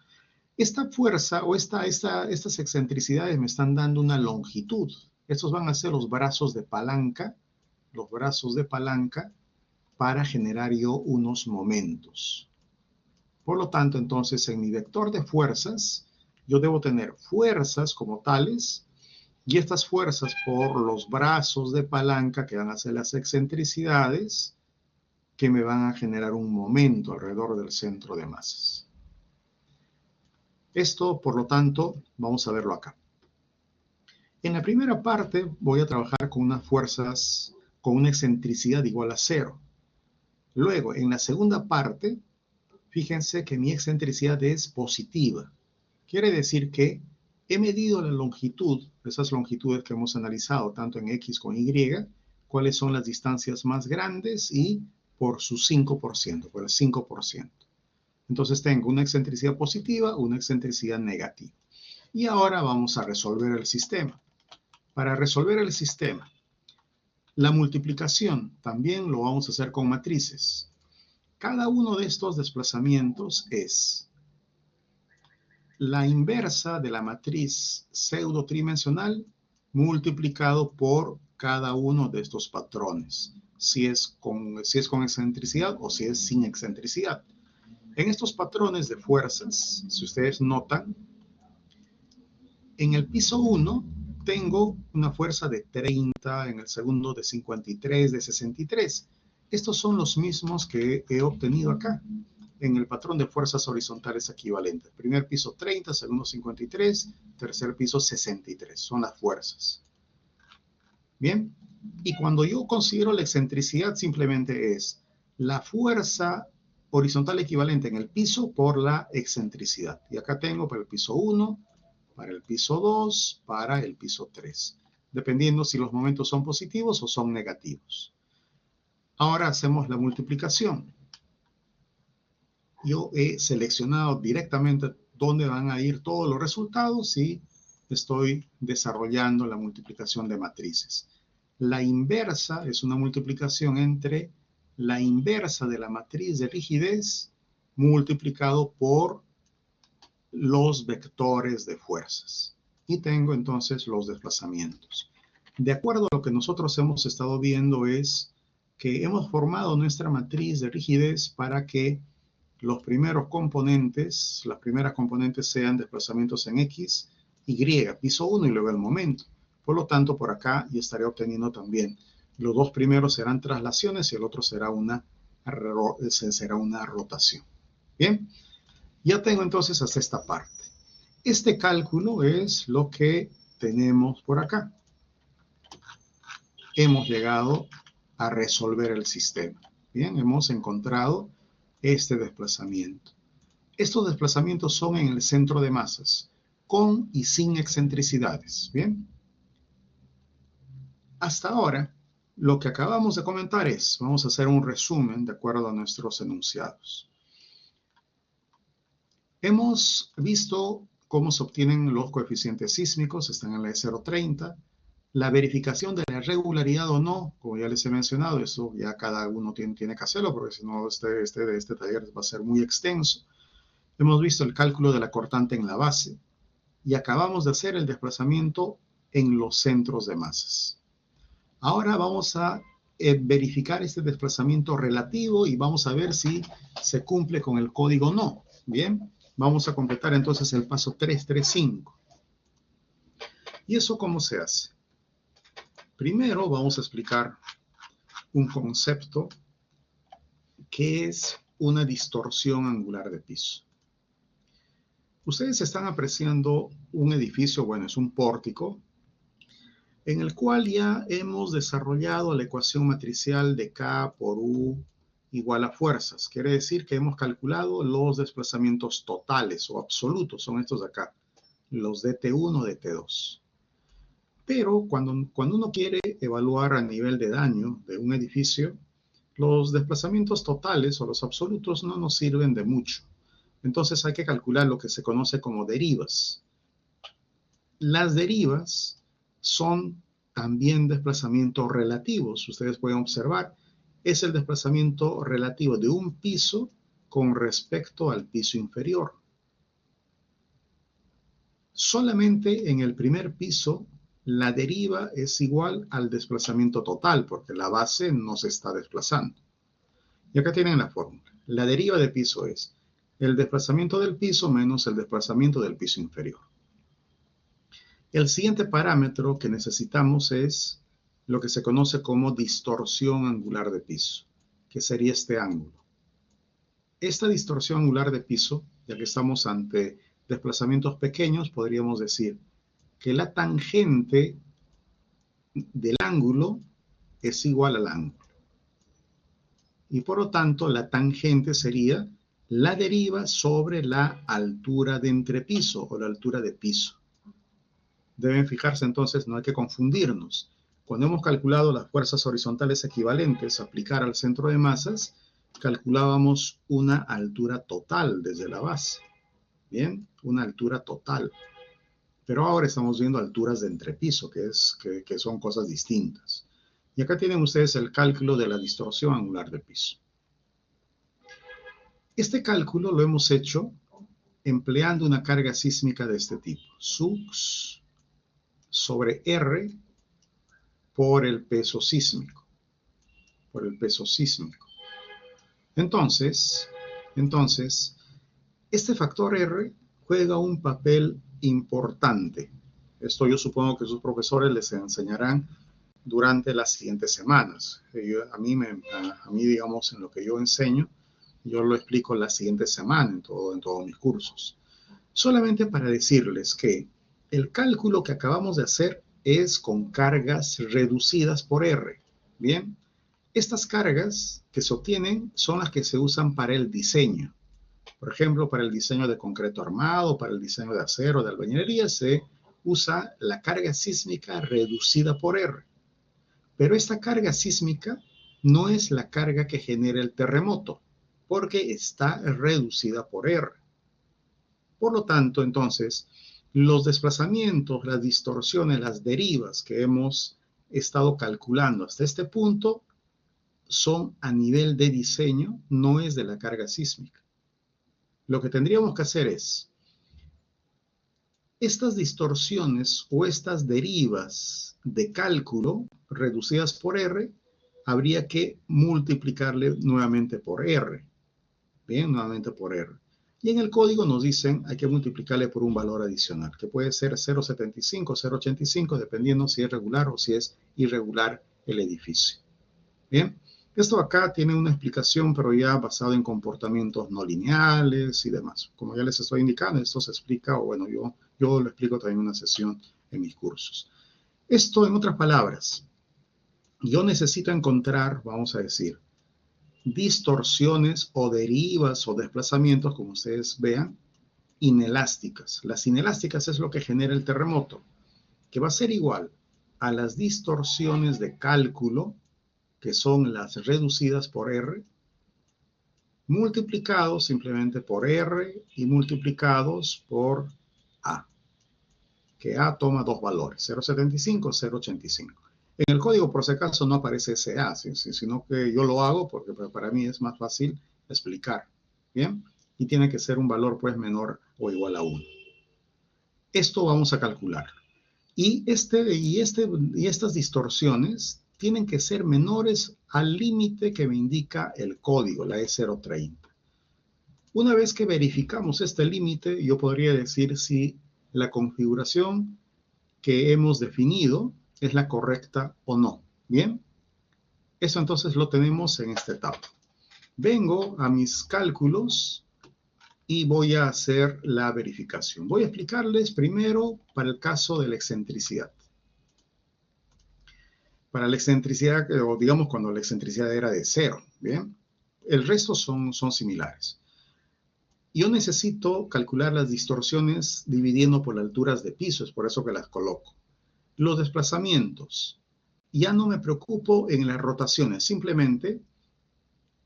Esta fuerza o estas excentricidades me están dando una longitud. Estos van a ser los brazos de palanca para generar yo unos momentos. Por lo tanto, entonces, en mi vector de fuerzas, yo debo tener fuerzas como tales, y estas fuerzas por los brazos de palanca que van a ser las excentricidades, que me van a generar un momento alrededor del centro de masas. Esto, por lo tanto, vamos a verlo acá. En la primera parte voy a trabajar con unas fuerzas con una excentricidad igual a 0. Luego, en la segunda parte, fíjense que mi excentricidad es positiva. Quiere decir que he medido la longitud, esas longitudes que hemos analizado tanto en X como en Y, cuáles son las distancias más grandes y por su 5%, por el 5%. Entonces tengo una excentricidad positiva, una excentricidad negativa. Y ahora vamos a resolver el sistema. Para resolver el sistema, la multiplicación también lo vamos a hacer con matrices. Cada uno de estos desplazamientos es la inversa de la matriz pseudo tridimensional multiplicado por cada uno de estos patrones, si es con excentricidad o si es sin excentricidad. En estos patrones de fuerzas, si ustedes notan, en el piso 1 tengo una fuerza de 30, en el segundo de 53, de 63. Estos son los mismos que he obtenido acá, en el patrón de fuerzas horizontales equivalentes. Primer piso 30, segundo 53, tercer piso 63. Son las fuerzas. Bien, y cuando yo considero la excentricidad, simplemente es la fuerza horizontal equivalente en el piso por la excentricidad. Y acá tengo para el piso 1, para el piso 2, para el piso 3, dependiendo si los momentos son positivos o son negativos. Ahora hacemos la multiplicación. Yo he seleccionado directamente dónde van a ir todos los resultados y estoy desarrollando la multiplicación de matrices. La inversa es una multiplicación entre la inversa de la matriz de rigidez multiplicado por los vectores de fuerzas. Y tengo entonces los desplazamientos. De acuerdo a lo que nosotros hemos estado viendo es que hemos formado nuestra matriz de rigidez para que los primeros componentes, las primeras componentes sean desplazamientos en X, Y, piso 1 y luego el momento. Por lo tanto, por acá ya estaré obteniendo también. Los dos primeros serán traslaciones y el otro será una rotación. Bien, ya tengo entonces hasta esta parte. Este cálculo es lo que tenemos por acá. Hemos llegado a resolver el sistema. Bien, hemos encontrado este desplazamiento. Estos desplazamientos son en el centro de masas, con y sin excentricidades. Bien. Hasta ahora, lo que acabamos de comentar es, vamos a hacer un resumen de acuerdo a nuestros enunciados. Hemos visto cómo se obtienen los coeficientes sísmicos, están en la E030. La verificación de la regularidad o no, como ya les he mencionado, eso ya cada uno tiene que hacerlo, porque si no este taller va a ser muy extenso. Hemos visto el cálculo de la cortante en la base y acabamos de hacer el desplazamiento en los centros de masas. Ahora vamos a verificar este desplazamiento relativo y vamos a ver si se cumple con el código o no. Bien, vamos a completar entonces el paso 335. ¿Y eso cómo se hace? Primero vamos a explicar un concepto que es una distorsión angular de piso. Ustedes están apreciando un edificio, bueno, es un pórtico, en el cual ya hemos desarrollado la ecuación matricial de K por U igual a fuerzas. Quiere decir que hemos calculado los desplazamientos totales o absolutos, son estos de acá, los dt1, dt2. Pero cuando uno quiere evaluar a nivel de daño de un edificio, los desplazamientos totales o los absolutos no nos sirven de mucho. Entonces hay que calcular lo que se conoce como derivas. Las derivas son también desplazamientos relativos. Ustedes pueden observar, es el desplazamiento relativo de un piso con respecto al piso inferior. Solamente en el primer piso la deriva es igual al desplazamiento total, porque la base no se está desplazando. Y acá tienen la fórmula. La deriva de piso es el desplazamiento del piso menos el desplazamiento del piso inferior. El siguiente parámetro que necesitamos es lo que se conoce como distorsión angular de piso, que sería este ángulo. Esta distorsión angular de piso, ya que estamos ante desplazamientos pequeños, podríamos decir que la tangente del ángulo es igual al ángulo. Y por lo tanto, la tangente sería la deriva sobre la altura de entrepiso o la altura de piso. Deben fijarse entonces, no hay que confundirnos. Cuando hemos calculado las fuerzas horizontales equivalentes a aplicar al centro de masas, calculábamos una altura total desde la base. Bien, una altura total. Pero ahora estamos viendo alturas de entrepiso, que son cosas distintas. Y acá tienen ustedes el cálculo de la distorsión angular de piso. Este cálculo lo hemos hecho empleando una carga sísmica de este tipo. Sux sobre R por el peso sísmico. Entonces, este factor R juega un papel importante. Esto yo supongo que sus profesores les enseñarán durante las siguientes semanas. A mí, digamos, en lo que yo enseño, yo lo explico la siguiente semana en todos mis cursos. Solamente para decirles que el cálculo que acabamos de hacer es con cargas reducidas por R. Bien, estas cargas que se obtienen son las que se usan para el diseño. Por ejemplo, para el diseño de concreto armado, para el diseño de acero, de albañilería, se usa la carga sísmica reducida por R. Pero esta carga sísmica no es la carga que genera el terremoto, porque está reducida por R. Por lo tanto, entonces, los desplazamientos, las distorsiones, las derivas que hemos estado calculando hasta este punto son a nivel de diseño, no es de la carga sísmica. Lo que tendríamos que hacer es, estas distorsiones o estas derivas de cálculo reducidas por R, habría que multiplicarle nuevamente por R. Bien, nuevamente por R. Y en el código nos dicen, hay que multiplicarle por un valor adicional, que puede ser 0,75, 0,85, dependiendo si es regular o si es irregular el edificio. Bien, esto acá tiene una explicación, pero ya basado en comportamientos no lineales y demás. Como ya les estoy indicando, esto se explica, o bueno, yo lo explico también en una sesión en mis cursos. Esto, en otras palabras, yo necesito encontrar, vamos a decir, distorsiones o derivas o desplazamientos, como ustedes vean, inelásticas. Las inelásticas es lo que genera el terremoto, que va a ser igual a las distorsiones de cálculo, que son las reducidas por R, multiplicados simplemente por R y multiplicados por A, que A toma dos valores, 0,75, 0,85. En el código, por si acaso, no aparece ese A, sino que yo lo hago porque para mí es más fácil explicar, ¿bien? Y tiene que ser un valor, pues, menor o igual a 1. Esto vamos a calcular. Y estas distorsiones tienen que ser menores al límite que me indica el código, la E030. Una vez que verificamos este límite, yo podría decir si la configuración que hemos definido es la correcta o no. Bien, eso entonces lo tenemos en esta etapa. Vengo a mis cálculos y voy a hacer la verificación. Voy a explicarles primero para el caso de la excentricidad. Para la excentricidad, o digamos cuando la excentricidad era de 0, ¿bien? El resto son similares. Yo necesito calcular las distorsiones dividiendo por las alturas de piso, es por eso que las coloco. Los desplazamientos, ya no me preocupo en las rotaciones, simplemente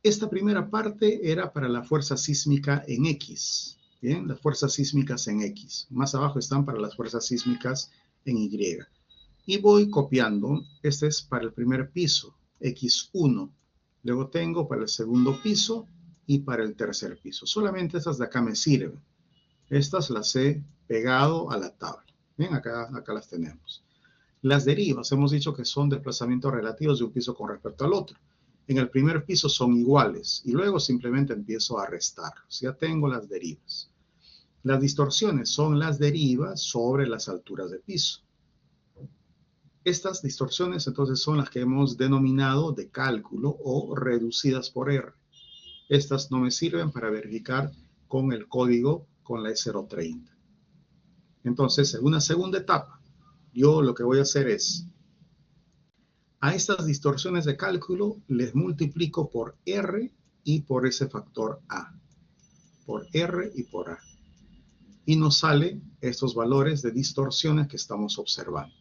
esta primera parte era para la fuerza sísmica en X, ¿bien? Las fuerzas sísmicas en X. Más abajo están para las fuerzas sísmicas en Y. Y voy copiando, este es para el primer piso, X1. Luego tengo para el segundo piso y para el tercer piso. Solamente estas de acá me sirven. Estas las he pegado a la tabla. Bien, acá las tenemos. Las derivas, hemos dicho que son desplazamientos relativos de un piso con respecto al otro. en el primer piso son iguales y luego simplemente empiezo a restarlos. Ya tengo las derivas. Las distorsiones son las derivas sobre las alturas de piso. Estas distorsiones entonces son las que hemos denominado de cálculo o reducidas por R. Estas no me sirven para verificar con el código con la E030. Entonces, en una segunda etapa, yo lo que voy a hacer es, a estas distorsiones de cálculo les multiplico por R y por ese factor A. Por R y por A. Y nos salen estos valores de distorsiones que estamos observando.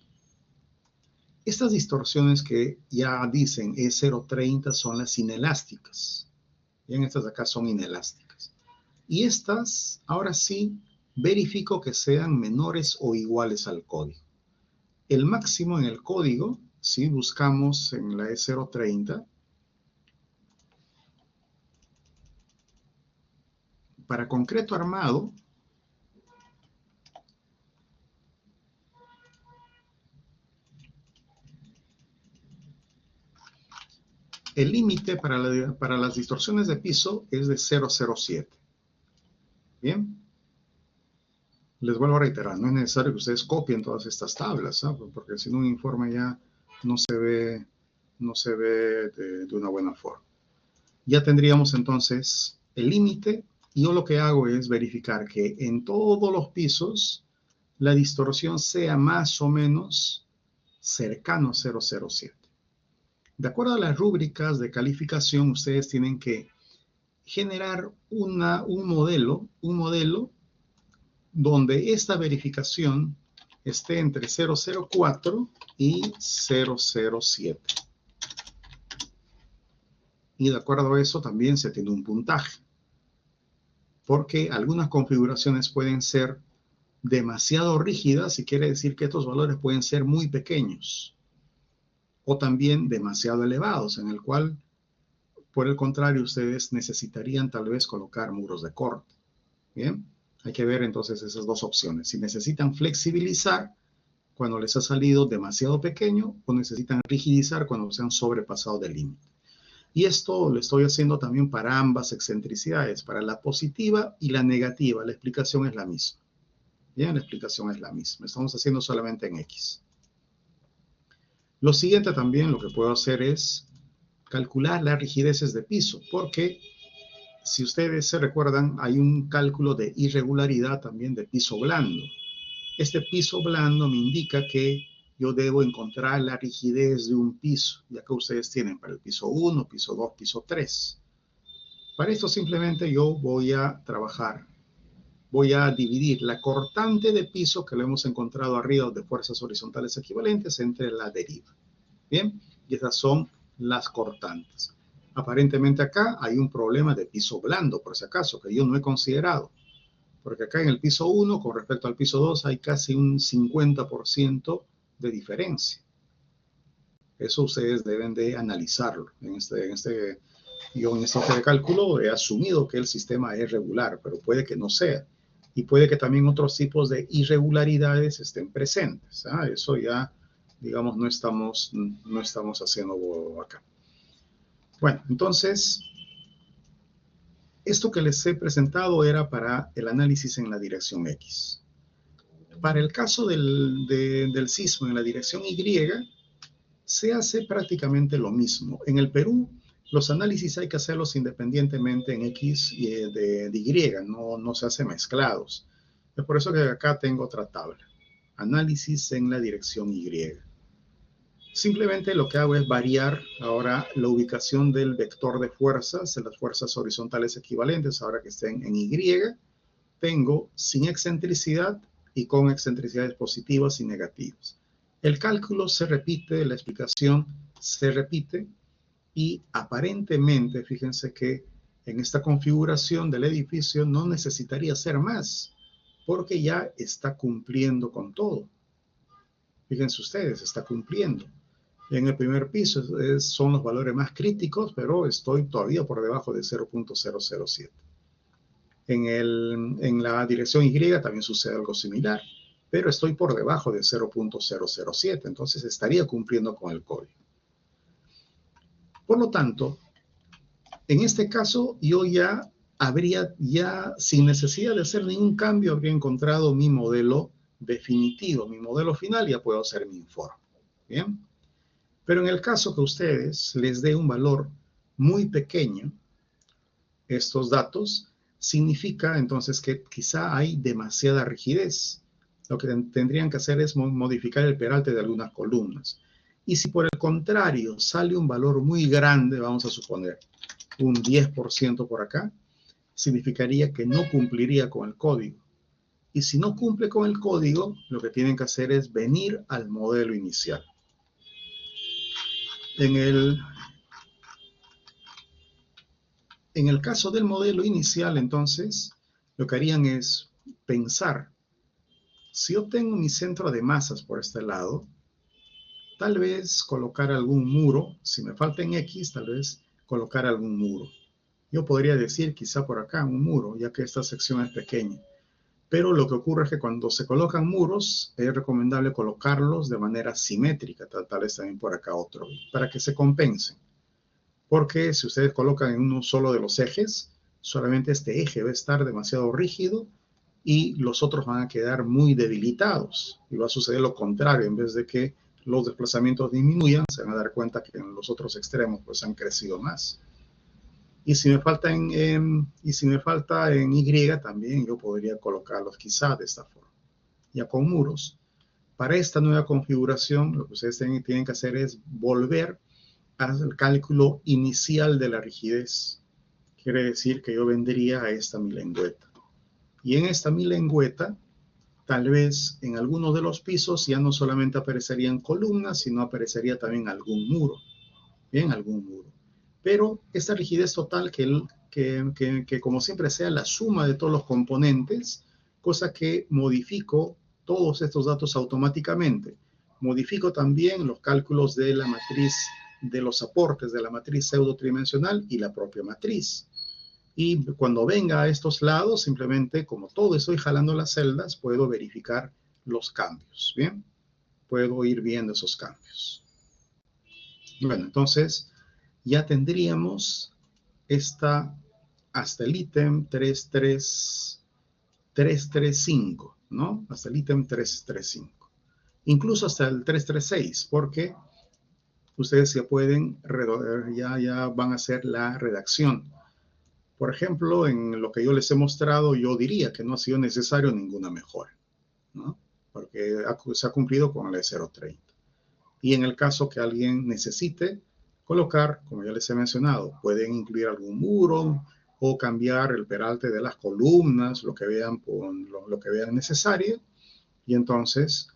Estas distorsiones que ya dicen E030 son las inelásticas. Bien, estas de acá son inelásticas. Y estas, ahora sí, verifico que sean menores o iguales al código. El máximo en el código, si buscamos en la E030, para concreto armado, el límite para las distorsiones de piso es de 0,07. Bien. Les vuelvo a reiterar, no es necesario que ustedes copien todas estas tablas, ¿sabes? Porque si no un informe ya no se ve de una buena forma. Ya tendríamos entonces el límite y yo lo que hago es verificar que en todos los pisos la distorsión sea más o menos cercano a 0,07. De acuerdo a las rúbricas de calificación, ustedes tienen que generar un modelo donde esta verificación esté entre 0,04 y 0,07. Y de acuerdo a eso también se tiene un puntaje. Porque algunas configuraciones pueden ser demasiado rígidas y quiere decir que estos valores pueden ser muy pequeños. O también demasiado elevados, en el cual, por el contrario, ustedes necesitarían tal vez colocar muros de corte. Bien. Hay que ver entonces esas dos opciones. Si necesitan flexibilizar cuando les ha salido demasiado pequeño o necesitan rigidizar cuando se han sobrepasado del límite. Y esto lo estoy haciendo también para ambas excentricidades, para la positiva y la negativa. La explicación es la misma. Bien, la explicación es la misma. Estamos haciendo solamente en X. Lo siguiente también, lo que puedo hacer es calcular las rigideces de piso, porque si ustedes se recuerdan, hay un cálculo de irregularidad también de piso blando. Este piso blando me indica que yo debo encontrar la rigidez de un piso. Y acá ustedes tienen para el piso 1, piso 2, piso 3. Para esto simplemente yo voy a trabajar. Voy a dividir la cortante de piso que lo hemos encontrado arriba de fuerzas horizontales equivalentes entre la deriva. Bien, y estas son las cortantes. Aparentemente acá hay un problema de piso blando, por si acaso, que yo no he considerado. Porque acá en el piso 1, con respecto al piso 2, hay casi un 50% de diferencia. Eso ustedes deben de analizarlo. Yo en esta hoja de cálculo he asumido que el sistema es regular, pero puede que no sea. Y puede que también otros tipos de irregularidades estén presentes. Eso ya, digamos, no estamos haciendo acá. Bueno, entonces, esto que les he presentado era para el análisis en la dirección X. Para el caso del sismo en la dirección Y, se hace prácticamente lo mismo. En el Perú, los análisis hay que hacerlos independientemente en X y de Y, no se hacen mezclados. Es por eso que acá tengo otra tabla. Análisis en la dirección Y. Simplemente lo que hago es variar ahora la ubicación del vector de fuerzas, de las fuerzas horizontales equivalentes, ahora que estén en Y. Tengo sin excentricidad y con excentricidades positivas y negativas. El cálculo se repite, la explicación se repite y aparentemente, fíjense que en esta configuración del edificio no necesitaría hacer más porque ya está cumpliendo con todo. Fíjense ustedes, está cumpliendo. En el primer piso son los valores más críticos, pero estoy todavía por debajo de 0.007. En la dirección Y también sucede algo similar, pero estoy por debajo de 0.007, entonces estaría cumpliendo con el código. Por lo tanto, en este caso yo sin necesidad de hacer ningún cambio, habría encontrado mi modelo definitivo, mi modelo final, ya puedo hacer mi informe. Bien. Pero en el caso que ustedes les dé un valor muy pequeño, estos datos, significa entonces que quizá hay demasiada rigidez. Lo que tendrían que hacer es modificar el peralte de algunas columnas. Y si por el contrario sale un valor muy grande, vamos a suponer un 10% por acá, significaría que no cumpliría con el código. Y si no cumple con el código, lo que tienen que hacer es venir al modelo inicial. En el caso del modelo inicial, entonces, lo que harían es pensar, si yo tengo mi centro de masas por este lado, tal vez colocar algún muro, si me falta en X, tal vez colocar algún muro. Yo podría decir quizá por acá un muro, ya que esta sección es pequeña. Pero lo que ocurre es que cuando se colocan muros, es recomendable colocarlos de manera simétrica, tal vez también por acá otro, para que se compensen. Porque si ustedes colocan en uno solo de los ejes, solamente este eje va a estar demasiado rígido y los otros van a quedar muy debilitados. Y va a suceder lo contrario, en vez de que los desplazamientos disminuyan, se van a dar cuenta que en los otros extremos pues han crecido más. Y si me falta en Y también yo podría colocarlos quizá de esta forma. Ya con muros. Para esta nueva configuración, lo que ustedes tienen que hacer es volver al cálculo inicial de la rigidez. Quiere decir que yo vendría a esta mi lengüeta. Y en esta mi lengüeta, tal vez en algunos de los pisos ya no solamente aparecerían columnas, sino aparecería también algún muro. Bien, algún muro. Pero esta rigidez total que como siempre sea la suma de todos los componentes, cosa que modifico todos estos datos automáticamente. Modifico también los cálculos de la matriz, de los aportes de la matriz pseudotridimensional y la propia matriz. Y cuando venga a estos lados, simplemente como todo estoy jalando las celdas, puedo verificar los cambios. Bien, puedo ir viendo esos cambios. Bueno, entonces ya tendríamos hasta el ítem 335, ¿no? Hasta el ítem 335. Incluso hasta el 336, porque ustedes ya pueden, ya van a hacer la redacción. Por ejemplo, en lo que yo les he mostrado, yo diría que no ha sido necesario ninguna mejora, ¿no? Porque se ha cumplido con la de 030. Y en el caso que alguien necesite colocar, como ya les he mencionado, pueden incluir algún muro o cambiar el peralte de las columnas, lo que vean necesario, y entonces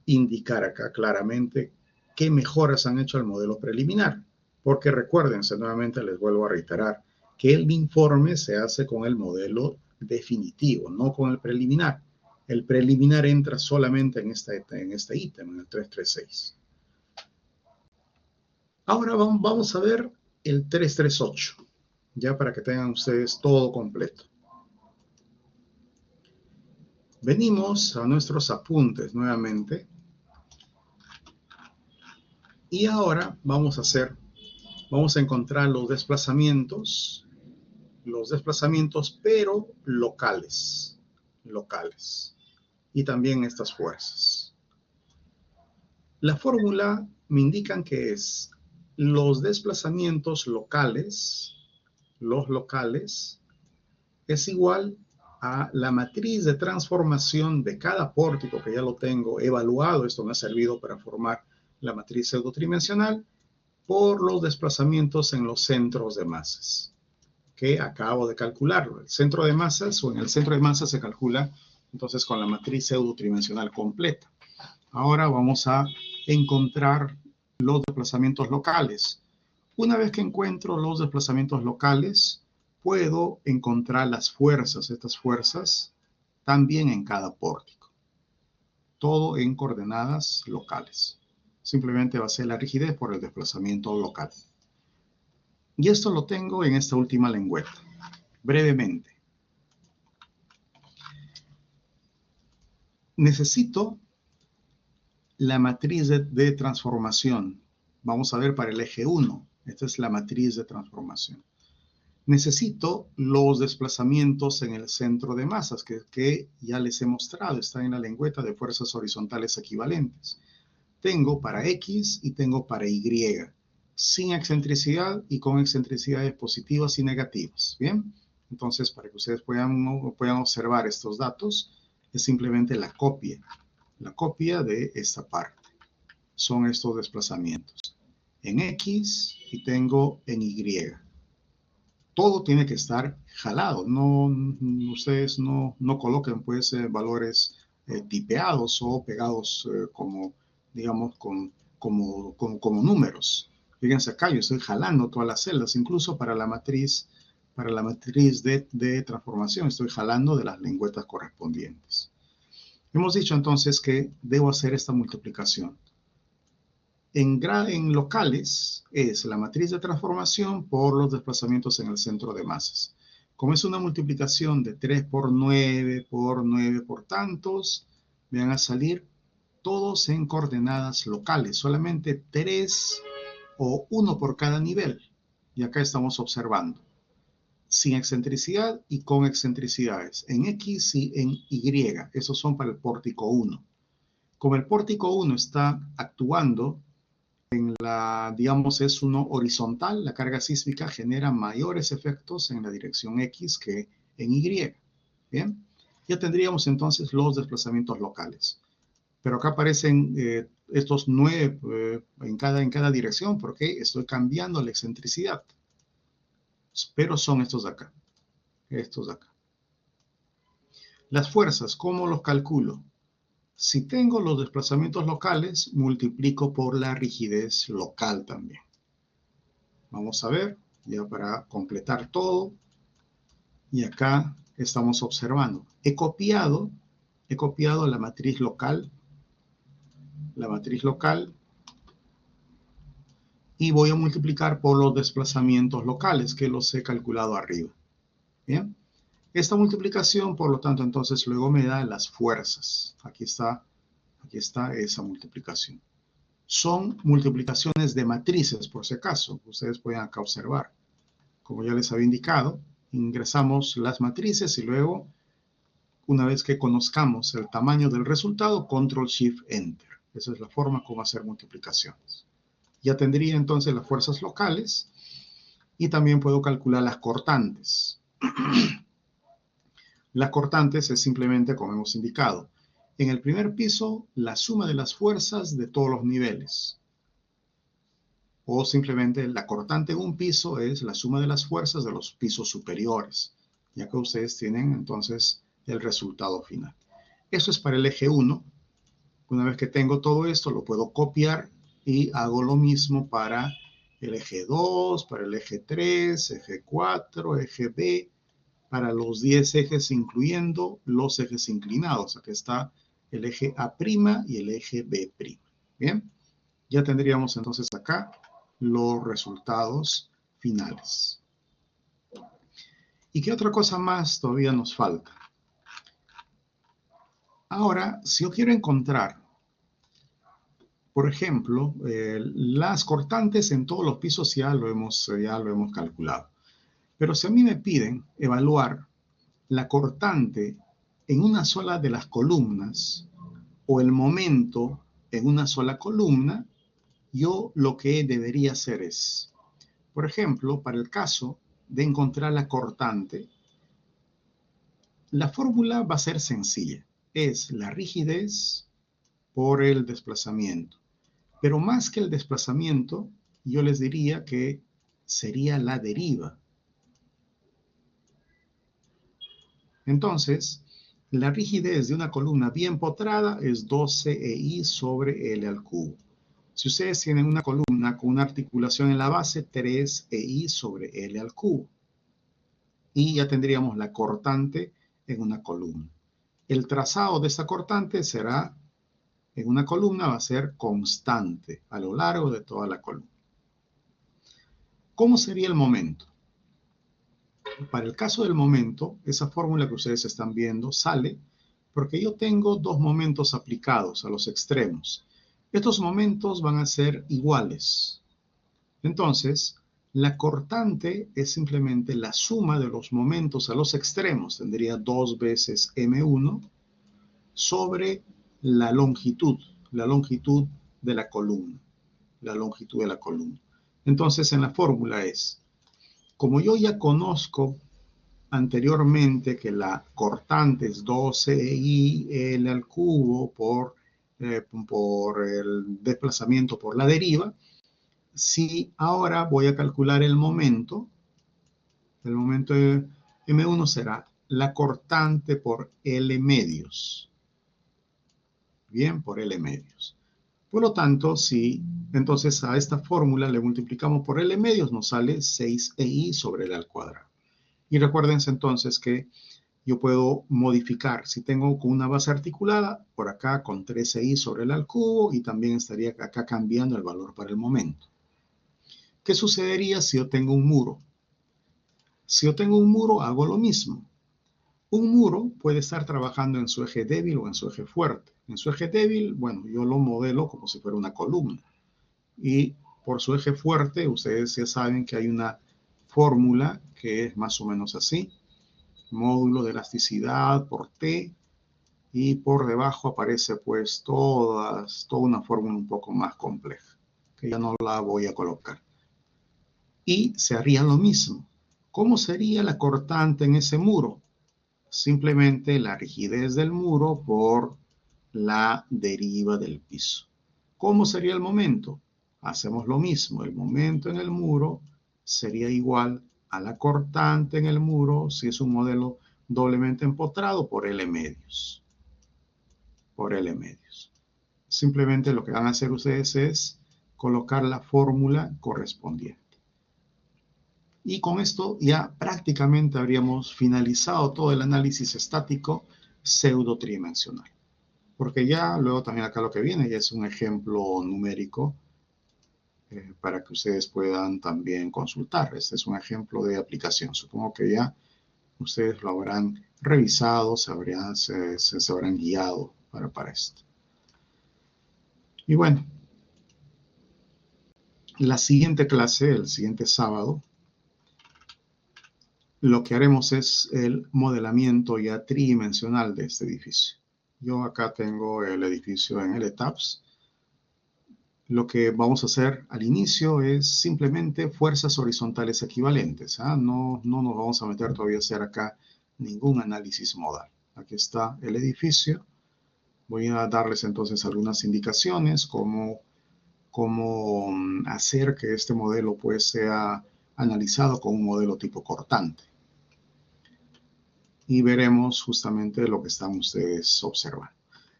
indicar acá claramente qué mejoras han hecho al modelo preliminar. Porque recuérdense, nuevamente les vuelvo a reiterar, que el informe se hace con el modelo definitivo, no con el preliminar. El preliminar entra solamente en este ítem, en el 336. Ahora vamos a ver el 338, ya para que tengan ustedes todo completo. Venimos a nuestros apuntes nuevamente. Y ahora vamos a encontrar los desplazamientos pero locales. Y también estas fuerzas. La fórmula me indican que es los desplazamientos locales, es igual a la matriz de transformación de cada pórtico, que ya lo tengo evaluado, esto me ha servido para formar la matriz pseudotridimensional, por los desplazamientos en los centros de masas, que acabo de calcularlo. El centro de masas, o en el centro de masas se calcula entonces con la matriz pseudotridimensional completa. Ahora vamos a encontrar los desplazamientos locales. Una vez que encuentro los desplazamientos locales, puedo encontrar las fuerzas, estas fuerzas, también en cada pórtico. Todo en coordenadas locales. Simplemente va a ser la rigidez por el desplazamiento local. Y esto lo tengo en esta última lengüeta. Brevemente. Necesito la matriz de transformación. Vamos a ver para el eje 1. Esta es la matriz de transformación. Necesito los desplazamientos en el centro de masas, que ya les he mostrado, está en la lengüeta de fuerzas horizontales equivalentes. Tengo para X y tengo para Y, sin excentricidad y con excentricidades positivas y negativas. Bien, entonces para que ustedes puedan observar estos datos, es simplemente la copia de esta parte. Son estos desplazamientos en X y tengo en Y. Todo tiene que estar jalado. Ustedes no coloquen pues valores tipeados o pegados como, digamos, como números. Fíjense acá, yo estoy jalando todas las celdas, incluso para la matriz de transformación, estoy jalando de las lengüetas correspondientes. Hemos dicho entonces que debo hacer esta multiplicación. En locales es la matriz de transformación por los desplazamientos en el centro de masas. Como es una multiplicación de 3 por 9 por tantos, me van a salir todos en coordenadas locales, solamente 3 o 1 por cada nivel. Y acá estamos observando, sin excentricidad y con excentricidades, en X y en Y. Esos son para el pórtico 1. Como el pórtico 1 está actuando digamos, es uno horizontal, la carga sísmica genera mayores efectos en la dirección X que en Y. Bien, ya tendríamos entonces los desplazamientos locales. Pero acá aparecen estos 9 en cada dirección porque estoy cambiando la excentricidad. Pero son estos de acá. Estos de acá. Las fuerzas, ¿cómo los calculo? Si tengo los desplazamientos locales, multiplico por la rigidez local también. Vamos a ver, ya para completar todo. Y acá estamos observando. He copiado la matriz local. Y voy a multiplicar por los desplazamientos locales, que los he calculado arriba. Bien. Esta multiplicación, por lo tanto, entonces luego me da las fuerzas. Aquí está esa multiplicación. Son multiplicaciones de matrices, por si acaso. Ustedes pueden acá observar. Como ya les había indicado, ingresamos las matrices y luego, una vez que conozcamos el tamaño del resultado, Control-Shift-Enter. Esa es la forma como hacer multiplicaciones. Ya tendría entonces las fuerzas locales y también puedo calcular las cortantes. Las cortantes es simplemente, como hemos indicado, en el primer piso, la suma de las fuerzas de todos los niveles. O simplemente la cortante en un piso es la suma de las fuerzas de los pisos superiores. Ya que ustedes tienen entonces el resultado final. Eso es para el eje 1. Una vez que tengo todo esto, lo puedo copiar y hago lo mismo para el eje 2, para el eje 3, eje 4, eje B, para los 10 ejes, incluyendo los ejes inclinados. Aquí está el eje A' y el eje B'. Bien, ya tendríamos entonces acá los resultados finales. ¿Y qué otra cosa más todavía nos falta? Ahora, si yo quiero encontrar, por ejemplo, las cortantes en todos los pisos ya lo hemos calculado. Pero si a mí me piden evaluar la cortante en una sola de las columnas o el momento en una sola columna, yo lo que debería hacer es, por ejemplo, para el caso de encontrar la cortante, la fórmula va a ser sencilla. Es la rigidez por el desplazamiento. Pero más que el desplazamiento, yo les diría que sería la deriva. Entonces, la rigidez de una columna bien potrada es 12EI sobre L al cubo. Si ustedes tienen una columna con una articulación en la base, 3EI sobre L al cubo. Y ya tendríamos la cortante en una columna. El trazado de esta cortante será, en una columna, va a ser constante a lo largo de toda la columna. ¿Cómo sería el momento? Para el caso del momento, esa fórmula que ustedes están viendo sale porque yo tengo dos momentos aplicados a los extremos. Estos momentos van a ser iguales. Entonces, la cortante es simplemente la suma de los momentos a los extremos. Tendría 2 veces M1 sobre la longitud de la columna, la longitud de la columna. Entonces, en la fórmula es, como yo ya conozco anteriormente que la cortante es 12i L al cubo por el desplazamiento por la deriva, si ahora voy a calcular el momento de M1 será la cortante por L medios. Bien, por L medios. Por lo tanto, si entonces a esta fórmula le multiplicamos por L medios, nos sale 6EI sobre L al cuadrado. Y recuérdense entonces que yo puedo modificar, si tengo con una base articulada, por acá con 13i sobre L al cubo, y también estaría acá cambiando el valor para el momento. ¿Qué sucedería si yo tengo un muro? Si yo tengo un muro, hago lo mismo. Un muro puede estar trabajando en su eje débil o en su eje fuerte. En su eje débil, bueno, yo lo modelo como si fuera una columna. Y por su eje fuerte, ustedes ya saben que hay una fórmula que es más o menos así. Módulo de elasticidad por T. Y por debajo aparece pues toda una fórmula un poco más compleja, que ya no la voy a colocar. Y se haría lo mismo. ¿Cómo sería la cortante en ese muro? Simplemente la rigidez del muro por la deriva del piso. ¿Cómo sería el momento? Hacemos lo mismo. El momento en el muro sería igual a la cortante en el muro si es un modelo doblemente empotrado por L medios. Por L medios. Simplemente lo que van a hacer ustedes es colocar la fórmula correspondiente. Y con esto ya prácticamente habríamos finalizado todo el análisis estático pseudo tridimensional. Porque ya luego también acá lo que viene ya es un ejemplo numérico para que ustedes puedan también consultar. Este es un ejemplo de aplicación. Supongo que ya ustedes lo habrán revisado, se habrán guiado para esto. Y bueno, la siguiente clase, el siguiente sábado, lo que haremos es el modelamiento ya tridimensional de este edificio. Yo acá tengo el edificio en LTAPS. Lo que vamos a hacer al inicio es simplemente fuerzas horizontales equivalentes. No nos vamos a meter todavía a hacer acá ningún análisis modal. Aquí está el edificio. Voy a darles entonces algunas indicaciones cómo hacer que este modelo pues sea analizado con un modelo tipo cortante. Y veremos justamente lo que están ustedes observando.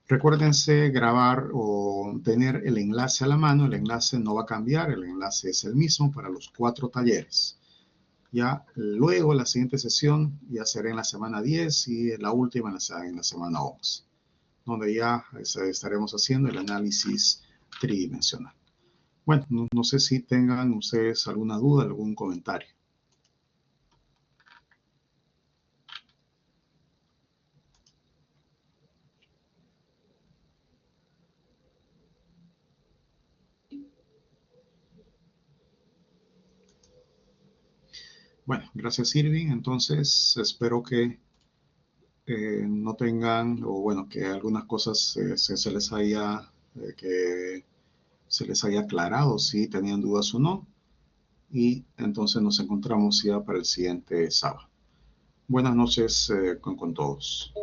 Recuérdense grabar o tener el enlace a la mano. El enlace no va a cambiar, el enlace es el mismo para los 4 talleres. Ya luego la siguiente sesión ya será en la semana 10 y la última en la semana 11, donde ya estaremos haciendo el análisis tridimensional. Bueno, no sé si tengan ustedes alguna duda, algún comentario. Bueno, gracias Irving. Entonces, espero que no tengan, o bueno, que algunas cosas se les haya aclarado si tenían dudas o no. Y entonces nos encontramos ya para el siguiente sábado. Buenas noches con todos.